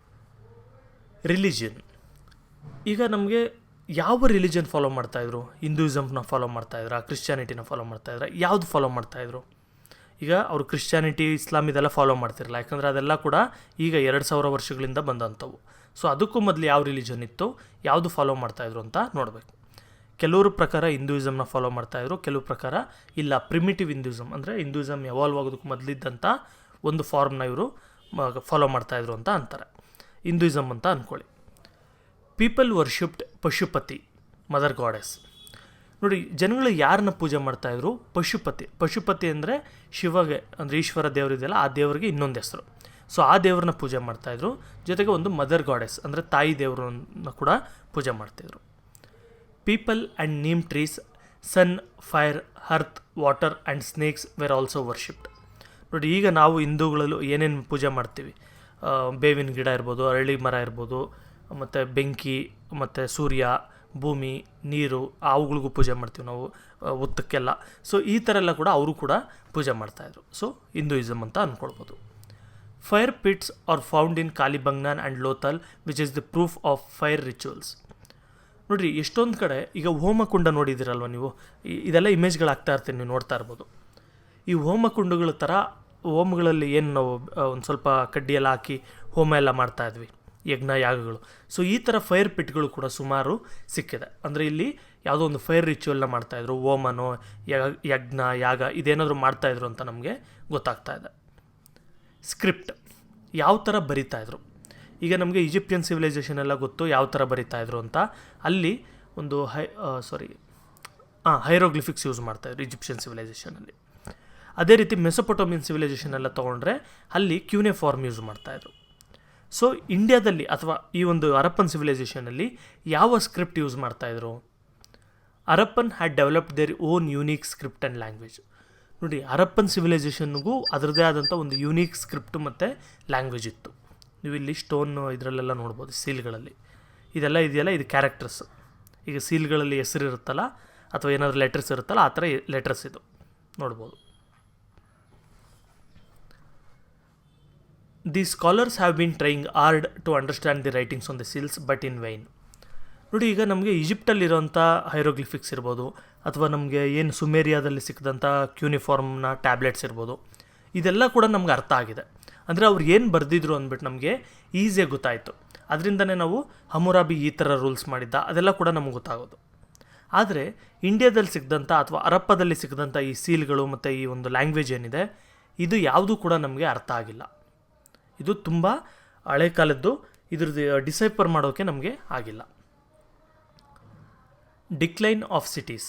ರಿಲಿಜಿಯನ್. ಈಗ ನಮಗೆ ಯಾವ ರಿಲಿಜನ್ ಫಾಲೋ ಮಾಡ್ತಾಯಿದ್ರು? ಹಿಂದೂಯಿಸಮ್ನ ಫಾಲೋ ಮಾಡ್ತಾಯಿದ್ರ, ಕ್ರಿಶ್ಚಿಯಾನಿಟಿನ ಫಾಲೋ ಮಾಡ್ತಾಯಿದ್ರ, ಯಾವುದು ಫಾಲೋ ಮಾಡ್ತಾಯಿದ್ರು? ಈಗ ಅವರು ಕ್ರಿಶ್ಚಿಯಾನಿಟಿ, ಇಸ್ಲಾಮ್ ಇದೆಲ್ಲ ಫಾಲೋ ಮಾಡ್ತಿರಲ್ಲ, ಯಾಕಂದರೆ ಅದೆಲ್ಲ ಕೂಡ ಈಗ 2000 ವರ್ಷಗಳಿಂದ ಬಂದಂಥವು. ಸೊ ಅದಕ್ಕೂ ಮೊದಲು ಯಾವ ರಿಲಿಜನ್ ಇತ್ತು, ಯಾವುದು ಫಾಲೋ ಮಾಡ್ತಾಯಿದ್ರು ಅಂತ ನೋಡಬೇಕು. ಕೆಲವರು ಪ್ರಕಾರ ಹಿಂದೂಯಿಸಮ್ನ ಫಾಲೋ ಮಾಡ್ತಾಯಿದ್ರು, ಕೆಲವು ಪ್ರಕಾರ ಇಲ್ಲ ಪ್ರಿಮಿಟಿವ್ ಹಿಂದೂಯಿಸಮ್, ಅಂದರೆ ಹಿಂದೂಯಿಸಮ್ ಎವಾಲ್ವ್ ಆಗೋದಕ್ಕೂ ಮೊದಲಿದ್ದಂಥ ಒಂದು ಫಾರ್ಮ್ನ ಇವರು ಫಾಲೋ ಮಾಡ್ತಾಯಿದ್ರು ಅಂತ ಅಂತಾರೆ, ಹಿಂದೂಯಿಸಮ್ ಅಂತ ಅಂದ್ಕೊಳ್ಳಿ. People worshipped Pashupati, mother goddess. ನೋಡಿ, ಜನಗಳು ಯಾರನ್ನ ಪೂಜೆ ಮಾಡ್ತಾಯಿದ್ರು? ಪಶುಪತಿ. ಪಶುಪತಿ ಅಂದರೆ ಶಿವಗೆ, ಅಂದರೆ ಈಶ್ವರ ದೇವರಿದೆಯಲ್ಲ, ಆ ದೇವರಿಗೆ ಇನ್ನೊಂದು ಹೆಸರು. ಸೊ ಆ ದೇವ್ರನ್ನ ಪೂಜೆ ಮಾಡ್ತಾಯಿದ್ರು. ಜೊತೆಗೆ ಒಂದು ಮದರ್ ಗಾಡೆಸ್ ಅಂದರೆ ತಾಯಿ ದೇವರನ್ನ ಕೂಡ ಪೂಜೆ ಮಾಡ್ತಾಯಿದ್ರು. Peepal and neem trees, sun, fire, earth, water and snakes were also worshipped. ನೋಡಿ, ಈಗ ನಾವು ಹಿಂದೂಗಳಲ್ಲೂ ಏನೇನು ಪೂಜೆ ಮಾಡ್ತೀವಿ, ಬೇವಿನ ಗಿಡ ಇರ್ಬೋದು, ಅರಳಿ ಮರ ಇರ್ಬೋದು, ಮತ್ತು ಬೆಂಕಿ, ಮತ್ತು ಸೂರ್ಯ, ಭೂಮಿ, ನೀರು, ಅವುಗಳಿಗೂ ಪೂಜೆ ಮಾಡ್ತೀವಿ ನಾವು, ಉತ್ತಕ್ಕೆಲ್ಲ. ಸೊ ಈ ಥರ ಎಲ್ಲ ಕೂಡ ಅವರು ಕೂಡ ಪೂಜೆ ಮಾಡ್ತಾಯಿದ್ರು. ಸೊ ಹಿಂದೂಯಿಸಮ್ ಅಂತ ಅಂದ್ಕೊಳ್ಬೋದು. Fire pits are found in Kalibangan and Lothal which is the proof of fire rituals. ನೋಡಿರಿ, ಎಷ್ಟೊಂದು ಕಡೆ ಈಗ ಹೋಮಕುಂಡ ನೋಡಿದ್ದೀರಲ್ವ ನೀವು, ಇದೆಲ್ಲ ಇಮೇಜ್ಗಳಾಗ್ತಾ ಇರ್ತೀನಿ, ನೀವು ನೋಡ್ತಾ ಇರ್ಬೋದು. ಈ ಹೋಮಕುಂಡಗಳ ಥರ ಹೋಮಗಳಲ್ಲಿ ಏನು ನಾವು ಒಂದು ಸ್ವಲ್ಪ ಕಡ್ಡಿಯೆಲ್ಲ ಹಾಕಿ ಹೋಮ ಎಲ್ಲ ಮಾಡ್ತಾಯಿದ್ವಿ, ಯಜ್ಞ ಯಾಗಗಳು. ಸೊ ಈ ಥರ ಫೈರ್ ಪಿಟ್ಗಳು ಕೂಡ ಸುಮಾರು ಸಿಕ್ಕಿದೆ. ಅಂದರೆ ಇಲ್ಲಿ ಯಾವುದೋ ಒಂದು ಫೈರ್ ರಿಚುವಲ್ನ ಮಾಡ್ತಾಯಿದ್ರು, ಹೋಮನೋ ಯಜ್ಞ ಯಾಗ ಇದೇನಾದರೂ ಮಾಡ್ತಾಯಿದ್ರು ಅಂತ ನಮಗೆ ಗೊತ್ತಾಗ್ತಾ ಇದೆ. ಸ್ಕ್ರಿಪ್ಟ್ ಯಾವ ಥರ ಬರಿತಾಯಿದ್ರು? ಈಗ ನಮಗೆ ಈಜಿಪ್ಟಿಯನ್ ಸಿವಿಲೈಸೇಷನ್ ಎಲ್ಲ ಗೊತ್ತು ಯಾವ ಥರ ಬರಿತಾಯಿದ್ರು ಅಂತ. ಅಲ್ಲಿ ಒಂದು ಹೈರೋಗ್ಲಿಫಿಕ್ಸ್ ಯೂಸ್ ಮಾಡ್ತಾಯಿದ್ರು ಈಜಿಪ್ಷಿಯನ್ ಸಿವಿಲೈಸೇಷನಲ್ಲಿ. ಅದೇ ರೀತಿ ಮೆಸೊಪೊಟೋಮಿಯನ್ ಸಿವಿಲೈಸೇಷನ್ ಎಲ್ಲ ತೊಗೊಂಡ್ರೆ ಅಲ್ಲಿ ಕ್ಯೂನೆಫಾರ್ಮ್ ಯೂಸ್ ಮಾಡ್ತಾಯಿದ್ರು. ಸೊ ಇಂಡಿಯಾದಲ್ಲಿ ಅಥವಾ ಈ ಒಂದು ಹರಪ್ಪನ್ ಸಿವಿಲೈಸೇಷನಲ್ಲಿ ಯಾವ ಸ್ಕ್ರಿಪ್ಟ್ ಯೂಸ್ ಮಾಡ್ತಾಯಿದ್ರು? Harappan had developed their own unique script and language. ನೋಡಿ, ಹರಪ್ಪನ್ ಸಿವಿಲೈಸೇಷನ್ಗೂ ಅದರದ್ದೇ ಆದಂಥ ಒಂದು ಯೂನಿಕ್ ಸ್ಕ್ರಿಪ್ಟ್ ಮತ್ತು ಲ್ಯಾಂಗ್ವೇಜ್ ಇತ್ತು. ನೀವು ಇಲ್ಲಿ ಸ್ಟೋನ್ ಇದರಲ್ಲೆಲ್ಲ ನೋಡ್ಬೋದು, ಸೀಲ್ಗಳಲ್ಲಿ ಇದೆಲ್ಲ ಇದೆಯಲ್ಲ, ಇದು ಕ್ಯಾರೆಕ್ಟರ್ಸ್. ಈಗ ಸೀಲ್ಗಳಲ್ಲಿ ಹೆಸರು ಇರುತ್ತಲ್ಲ ಅಥವಾ ಏನಾದರೂ ಲೆಟರ್ಸ್ ಇರುತ್ತಲ್ಲ, ಆ ಥರ ಲೆಟರ್ಸ್ ಇದು ನೋಡ್ಬೋದು. The scholars have been trying hard to understand the writings on the seals but in vain. ನೋಡಿ, ಈಗ ನಮಗೆ ಈಜಿಪ್ಟಲ್ಲಿರೋಂಥ ಹೈರೋಗ್ಲಿಫಿಕ್ಸ್ ಇರ್ಬೋದು, ಅಥವಾ ನಮಗೆ ಏನು ಸುಮೇರಿಯಾದಲ್ಲಿ ಸಿಕ್ಕಿದಂಥ ಕ್ಯೂನಿಫಾರ್ಮ್ನ ಟ್ಯಾಬ್ಲೆಟ್ಸ್ ಇರ್ಬೋದು, ಇದೆಲ್ಲ ಕೂಡ ನಮ್ಗೆ ಅರ್ಥ ಆಗಿದೆ. ಅಂದರೆ ಅವ್ರು ಏನು ಬರೆದಿದ್ರು ಅಂದ್ಬಿಟ್ಟು ನಮಗೆ ಈಸಿಯಾಗಿ ಗೊತ್ತಾಯಿತು. ಅದರಿಂದನೇ ನಾವು ಹಮ್ಮುರಾಬಿ ಈ ಥರ ರೂಲ್ಸ್ ಮಾಡಿದ್ದ ಅದೆಲ್ಲ ಕೂಡ ನಮಗೆ ಗೊತ್ತಾಗೋದು. ಆದರೆ ಇಂಡಿಯಾದಲ್ಲಿ ಸಿಕ್ಕಿದಂಥ ಅಥವಾ ಹರಪ್ಪದಲ್ಲಿ ಸಿಕ್ಕಿದಂಥ ಈ ಸೀಲ್ಗಳು ಮತ್ತು ಈ ಒಂದು ಲ್ಯಾಂಗ್ವೇಜ್ ಏನಿದೆ, ಇದು ಯಾವುದೂ ಕೂಡ ನಮಗೆ ಅರ್ಥ ಆಗಿಲ್ಲ. ಇದು ತುಂಬ ಹಳೆ ಕಾಲದ್ದು. ಇದ್ರದ್ದು ಡಿಸೈಫರ್ ಮಾಡೋಕ್ಕೆ ನಮಗೆ ಆಗಿಲ್ಲ. Decline of cities.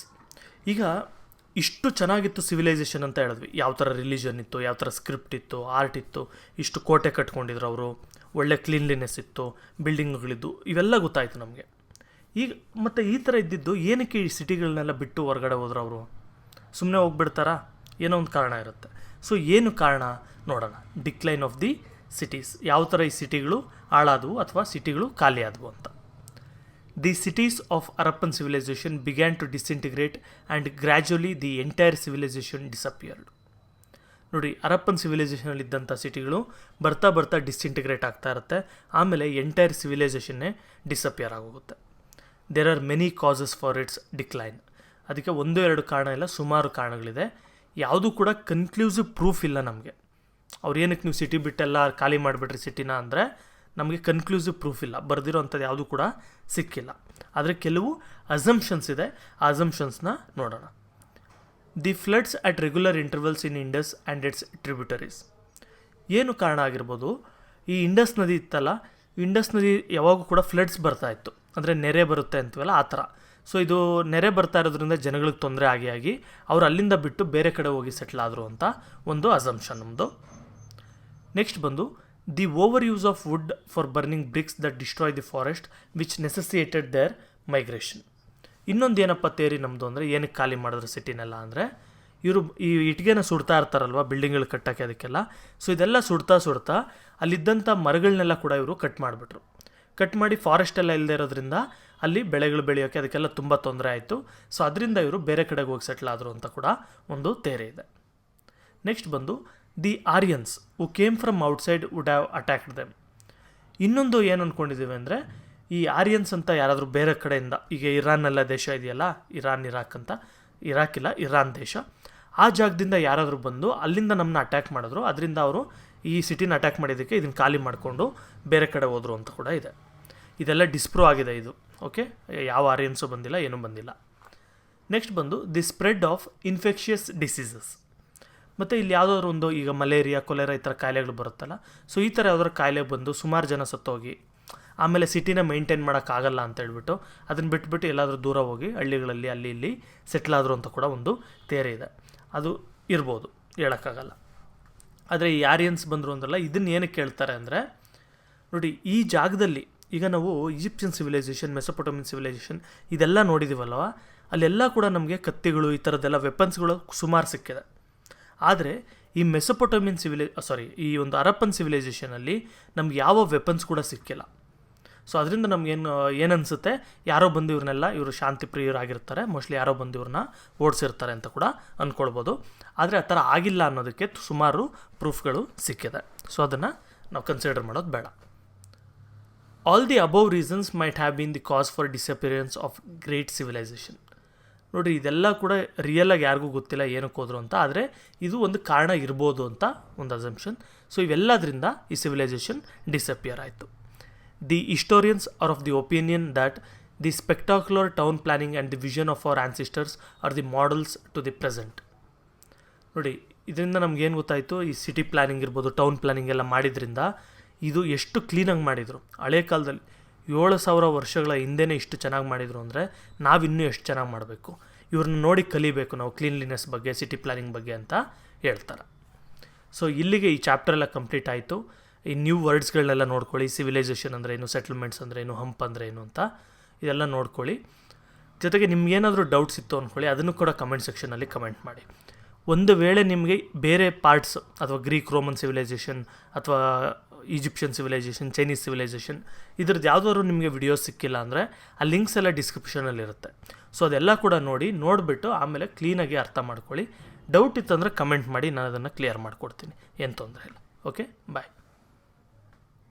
ಈಗ ಇಷ್ಟು ಚೆನ್ನಾಗಿತ್ತು ಸಿವಿಲೈಸೇಷನ್ ಅಂತ ಹೇಳಿದ್ವಿ. ಯಾವ ಥರ ರಿಲಿಜನ್ ಇತ್ತು, ಯಾವ ಥರ ಸ್ಕ್ರಿಪ್ಟ್ ಇತ್ತು, ಆರ್ಟ್ ಇತ್ತು, ಇಷ್ಟು ಕೋಟೆ ಕಟ್ಕೊಂಡಿದ್ರು ಅವರು, ಒಳ್ಳೆ ಕ್ಲೀನ್ಲಿನೆಸ್ ಇತ್ತು, ಬಿಲ್ಡಿಂಗ್ಗಳಿದ್ದು, ಇವೆಲ್ಲ ಗೊತ್ತಾಯಿತು ನಮಗೆ. ಈಗ ಮತ್ತು ಈ ಥರ ಇದ್ದಿದ್ದು ಏನಕ್ಕೆ ಈ ಸಿಟಿಗಳನ್ನೆಲ್ಲ ಬಿಟ್ಟು ಹೊರಗಡೆ ಹೋದ್ರು ಅವರು? ಸುಮ್ಮನೆ ಹೋಗ್ಬಿಡ್ತಾರಾ? ಏನೋ ಒಂದು ಕಾರಣ ಇರುತ್ತೆ. ಸೊ ಏನು ಕಾರಣ ನೋಡೋಣ. Decline of the cities. ಯಾವ ಥರ ಈ ಸಿಟಿಗಳು ಹಾಳಾದವು ಅಥವಾ ಸಿಟಿಗಳು ಖಾಲಿ ಆದವು ಅಂತ. The cities of Harappan civilisation began to disintegrate and gradually the entire civilisation disappeared. ನೋಡಿ, ಹರಪ್ಪನ್ ಸಿವಿಲೈಸೇಷನಲ್ಲಿದ್ದಂಥ ಸಿಟಿಗಳು ಬರ್ತಾ ಬರ್ತಾ ಡಿಸ್ಇಂಟಿಗ್ರೇಟ್ ಆಗ್ತಾ ಇರುತ್ತೆ. ಆಮೇಲೆ ಎಂಟೈರ್ ಸಿವಿಲೈಸೇಷನ್ನೇ ಡಿಸಪಿಯರ್ ಆಗೋಗುತ್ತೆ. There are many causes for its decline. ಅದಕ್ಕೆ 1-2 ಕಾರಣ ಇಲ್ಲ, ಸುಮಾರು ಕಾರಣಗಳಿದೆ. ಯಾವುದೂ ಕೂಡ ಕನ್ಕ್ಲೂಸಿವ್ ಪ್ರೂಫ್ ಇಲ್ಲ ನಮಗೆ. ಅವ್ರು ಏನಕ್ಕೆ ನೀವು ಸಿಟಿ ಬಿಟ್ಟೆಲ್ಲ ಖಾಲಿ ಮಾಡಿಬಿಟ್ರಿ ಸಿಟಿನ ಅಂದರೆ ನಮಗೆ ಕನ್ಕ್ಲೂಸಿವ್ ಪ್ರೂಫ್ ಇಲ್ಲ, ಬರೆದಿರೋ ಅಂಥದ್ದು ಯಾವುದೂ ಕೂಡ ಸಿಕ್ಕಿಲ್ಲ. ಆದರೆ ಕೆಲವು ಅಸಂಪ್ಷನ್ಸ್ ಇದೆ, ಆ ಅಸಂಪ್ಷನ್ಸ್ನ ನೋಡೋಣ. The floods at regular intervals in Indus and it's tributaries. ಏನು ಕಾರಣ ಆಗಿರ್ಬೋದು? ಈ ಇಂಡಸ್ ನದಿ ಇತ್ತಲ್ಲ, ಇಂಡಸ್ ನದಿ ಯಾವಾಗೂ ಕೂಡ ಫ್ಲಡ್ಸ್ ಬರ್ತಾ ಇತ್ತು, ಅಂದರೆ ನೆರೆ ಬರುತ್ತೆ ಅಂತೀವಲ್ಲ ಆ ಥರ. ಸೊ ಇದು ನೆರೆ ಬರ್ತಾ ಇರೋದ್ರಿಂದ ಜನಗಳಿಗೆ ತೊಂದರೆ ಆಗಿ ಅವ್ರು ಅಲ್ಲಿಂದ ಬಿಟ್ಟು ಬೇರೆ ಕಡೆ ಹೋಗಿ ಸೆಟ್ಲ್ ಆದರು ಅಂತ ಒಂದು ಅಸಂಪ್ಷನ್ ನಮ್ಮದು. ನೆಕ್ಸ್ಟ್ ಬಂದು the over use of wood for burning bricks that destroy the forest which necessitated their migration. ಇನ್ನೊಂದು ಏನಪ್ಪ ತೇರಿ ನಮ್ಮದು ಅಂದರೆ ಏನಕ್ಕೆ ಖಾಲಿ ಮಾಡಿದ್ರು ಸಿಟಿನೆಲ್ಲ ಅಂದರೆ, ಇವರು ಈ ಇಟ್ಟಿಗೆನ ಸುಡ್ತಾ ಇರ್ತಾರಲ್ವ ಬಿಲ್ಡಿಂಗ್ಗಳು ಕಟ್ಟೋಕ್ಕೆ, ಅದಕ್ಕೆಲ್ಲ. ಸೊ ಇದೆಲ್ಲ ಸುಡ್ತಾ ಅಲ್ಲಿದ್ದಂಥ ಮರಗಳನ್ನೆಲ್ಲ ಕೂಡ ಇವರು ಕಟ್ ಮಾಡಿಬಿಟ್ರು. ಕಟ್ ಮಾಡಿ ಫಾರೆಸ್ಟ್ ಎಲ್ಲ ಇಲ್ಲದೆ ಇರೋದ್ರಿಂದ ಅಲ್ಲಿ ಬೆಳೆಗಳು ಬೆಳೆಯೋಕ್ಕೆ ಅದಕ್ಕೆಲ್ಲ ತುಂಬ ತೊಂದರೆ ಆಯಿತು. ಸೊ ಅದರಿಂದ ಇವರು ಬೇರೆ ಕಡೆಗೆ ಹೋಗಿ ಸೆಟ್ಲ್ ಆದರು ಅಂತ ಕೂಡ ಒಂದು ತೇರೆ ಇದೆ. ನೆಕ್ಸ್ಟ್ ಬಂದು the Aryans who came from outside would have attacked them. ಇನ್ನೊಂದು ಏನು ಅಂದ್ಕೊಂಡಿದ್ದೀವಿ ಅಂದರೆ, ಈ ಆರ್ಯನ್ಸ್ ಅಂತ ಯಾರಾದರೂ ಬೇರೆ ಕಡೆಯಿಂದ, ಈಗ ಇರಾನೆಲ್ಲ ದೇಶ ಇದೆಯಲ್ಲ, ಇರಾಕ್ ಅಂತ, ಇರಾಕಿಲ್ಲ ಇರಾನ್ ದೇಶ, ಆ ಜಾಗದಿಂದ ಯಾರಾದರೂ ಬಂದು ಅಲ್ಲಿಂದ ನಮ್ಮನ್ನ ಅಟ್ಯಾಕ್ ಮಾಡಿದ್ರು. ಅದರಿಂದ ಅವರು ಈ ಸಿಟಿನ ಅಟ್ಯಾಕ್ ಮಾಡಿದ್ದಕ್ಕೆ ಇದನ್ನು ಖಾಲಿ ಮಾಡಿಕೊಂಡು ಬೇರೆ ಕಡೆ ಹೋದರು ಅಂತ ಕೂಡ ಇದೆ. ಇದೆಲ್ಲ ಡಿಸ್ಪ್ರೂವ್ ಆಗಿದೆ ಇದು. ಓಕೆ, ಯಾವ ಆರ್ಯನ್ಸು ಬಂದಿಲ್ಲ, ಏನೂ ಬಂದಿಲ್ಲ. ನೆಕ್ಸ್ಟ್ ಬಂದು the spread of infectious diseases. ಮತ್ತು ಇಲ್ಲಿ ಯಾವುದಾದ್ರು ಒಂದು, ಈಗ ಮಲೇರಿಯಾ, ಕೊಲೆರಾ ಈ ಥರ ಕಾಯಿಲೆಗಳು ಬರುತ್ತಲ್ಲ, ಸೊ ಈ ಥರ ಯಾವ್ದಾದ್ರು ಕಾಯಿಲೆ ಬಂದು ಸುಮಾರು ಜನ ಸತ್ತೋಗಿ ಆಮೇಲೆ ಸಿಟಿನ ಮೇಂಟೈನ್ ಮಾಡೋಕ್ಕಾಗಲ್ಲ ಅಂತ ಹೇಳ್ಬಿಟ್ಟು ಅದನ್ನು ಬಿಟ್ಬಿಟ್ಟು ಎಲ್ಲಾದರೂ ದೂರ ಹೋಗಿ ಹಳ್ಳಿಗಳಲ್ಲಿ ಅಲ್ಲಿ ಇಲ್ಲಿ ಸೆಟ್ಲ್ ಆದರು ಅಂತ ಕೂಡ ಒಂದು ತೇರೆ ಇದೆ. ಅದು ಇರ್ಬೋದು, ಹೇಳೋಕ್ಕಾಗಲ್ಲ. ಆದರೆ ಈ ಆರ್ಯನ್ಸ್ ಬಂದರು ಅಂದ್ರಲ್ಲ, ಇದನ್ನು ಏನಕ್ಕೆ ಕೇಳ್ತಾರೆ ಅಂದರೆ, ನೋಡಿ ಈ ಜಾಗದಲ್ಲಿ ಈಗ ನಾವು ಈಜಿಪ್ಷಿಯನ್ ಸಿವಿಲೈಸೇಷನ್, ಮೆಸೊಪೊಟೇಮಿಯನ್ ಸಿವಿಲೈಸೇಷನ್ ಇದೆಲ್ಲ ನೋಡಿದ್ದೀವಲ್ವ, ಅಲ್ಲೆಲ್ಲ ಕೂಡ ನಮಗೆ ಕತ್ತಿಗಳು ಈ ಥರದ್ದೆಲ್ಲ ವೆಪನ್ಸ್ಗಳು ಸುಮಾರು ಸಿಕ್ಕಿದೆ. ಆದರೆ ಈ ಮೆಸೊಪೊಟೇಮಿಯನ್ ಈ ಒಂದು ಹರಪ್ಪನ್ ಸಿವಿಲೈಸೇಷನಲ್ಲಿ ನಮ್ಗೆ ಯಾವ ವೆಪನ್ಸ್ ಕೂಡ ಸಿಕ್ಕಿಲ್ಲ. ಸೊ ಅದರಿಂದ ಏನನ್ಸುತ್ತೆ, ಯಾರೋ ಬಂದು ಇವರು ಶಾಂತಿ ಪ್ರಿಯರಾಗಿರ್ತಾರೆ, ಮೋಸ್ಟ್ಲಿ ಯಾರೋ ಬಂದು ಇವ್ರನ್ನ ಓಡಿಸಿರ್ತಾರೆ ಅಂತ ಕೂಡ ಅಂದ್ಕೊಳ್ಬೋದು. ಆದರೆ ಆ ಥರ ಆಗಿಲ್ಲ ಅನ್ನೋದಕ್ಕೆ ಸುಮಾರು ಪ್ರೂಫ್ಗಳು ಸಿಕ್ಕಿದೆ. ಸೊ ಅದನ್ನು ನಾವು ಕನ್ಸಿಡರ್ ಮಾಡೋದು ಬೇಡ. All the above reasons might have been the cause for disappearance of great civilisation. ನೋಡಿರಿ, ಇದೆಲ್ಲ ಕೂಡ ರಿಯಲಾಗಿ ಯಾರಿಗೂ ಗೊತ್ತಿಲ್ಲ ಏನಕ್ಕೆ ಹೋದ್ರು ಅಂತ, ಆದರೆ ಇದು ಒಂದು ಕಾರಣ ಇರ್ಬೋದು ಅಂತ ಒಂದು ಅಸಂಪ್ಷನ್. ಸೊ ಇವೆಲ್ಲದರಿಂದ ಈ ಸಿವಿಲೈಸೇಷನ್ ಡಿಸಪಿಯರ್ ಆಯಿತು. The historians are of the opinion that the spectacular town planning and the vision of our ancestors are the models to the present. ನೋಡಿ, ಇದರಿಂದ ನಮಗೇನು ಗೊತ್ತಾಯಿತು, ಈ ಸಿಟಿ ಪ್ಲ್ಯಾನಿಂಗ್ ಇರ್ಬೋದು, ಟೌನ್ ಪ್ಲ್ಯಾನಿಂಗ್ ಎಲ್ಲ ಮಾಡಿದ್ರಿಂದ ಇದು ಎಷ್ಟು ಕ್ಲೀನಾಗಿ ಮಾಡಿದರು. ಹಳೆ ಕಾಲದಲ್ಲಿ 7,000 ವರ್ಷಗಳ ಹಿಂದೆನೇ ಇಷ್ಟು ಚೆನ್ನಾಗಿ ಮಾಡಿದರು ಅಂದರೆ ನಾವಿನ್ನೂ ಎಷ್ಟು ಚೆನ್ನಾಗಿ ಮಾಡಬೇಕು, ಇವ್ರನ್ನ ನೋಡಿ ಕಲಿಬೇಕು ನಾವು ಕ್ಲೀನ್ಲಿನೆಸ್ ಬಗ್ಗೆ, ಸಿಟಿ ಪ್ಲ್ಯಾನಿಂಗ್ ಬಗ್ಗೆ ಅಂತ ಹೇಳ್ತಾರೆ. ಸೊ ಇಲ್ಲಿಗೆ ಈ ಚಾಪ್ಟರ್ ಎಲ್ಲ ಕಂಪ್ಲೀಟ್ ಆಯಿತು. ಈ ನ್ಯೂ ವರ್ಡ್ಸ್ಗಳನ್ನೆಲ್ಲ ನೋಡ್ಕೊಳ್ಳಿ. ಸಿವಿಲೈಸೇಷನ್ ಅಂದರೆ ಏನು, ಸೆಟಲ್ಮೆಂಟ್ಸ್ ಅಂದರೆ ಏನು, ಹಂಪ್ ಅಂದರೆ ಏನು ಅಂತ ಇದೆಲ್ಲ ನೋಡ್ಕೊಳ್ಳಿ. ಜೊತೆಗೆ ನಿಮ್ಗೇನಾದರೂ ಡೌಟ್ಸ್ ಇತ್ತು ಅಂದ್ಕೊಳ್ಳಿ, ಅದನ್ನು ಕೂಡ ಕಮೆಂಟ್ ಸೆಕ್ಷನಲ್ಲಿ ಕಮೆಂಟ್ ಮಾಡಿ. ಒಂದು ವೇಳೆ ನಿಮಗೆ ಬೇರೆ ಪಾರ್ಟ್ಸ್ ಅಥವಾ ಗ್ರೀಕ್ ರೋಮನ್ ಸಿವಿಲೈಸೇಷನ್ ಅಥವಾ ಈಜಿಪ್ಷಿಯನ್ ಸಿವಿಲೈಸೇಷನ್, ಚೈನೀಸ್ ಸಿವಿಲೈಸೇಷನ್ ಇದ್ರದ್ದು ಯಾವುದಾದ್ರು ನಿಮಗೆ ವಿಡಿಯೋಸ್ ಸಿಕ್ಕಿಲ್ಲ ಅಂದರೆ ಆ ಲಿಂಕ್ಸ್ ಎಲ್ಲ ಡಿಸ್ಕ್ರಿಪ್ಷನಲ್ಲಿರುತ್ತೆ. ಸೊ ಅದೆಲ್ಲ ಕೂಡ ನೋಡಿಬಿಟ್ಟು ಆಮೇಲೆ ಕ್ಲೀನಾಗಿ ಅರ್ಥ ಮಾಡ್ಕೊಳ್ಳಿ. ಡೌಟ್ ಇತ್ತಂದರೆ ಕಮೆಂಟ್ ಮಾಡಿ, ನಾನು ಅದನ್ನು ಕ್ಲಿಯರ್ ಮಾಡಿಕೊಡ್ತೀನಿ, ಏನು ತೊಂದರೆ ಇಲ್ಲ. ಓಕೆ, ಬಾಯ್.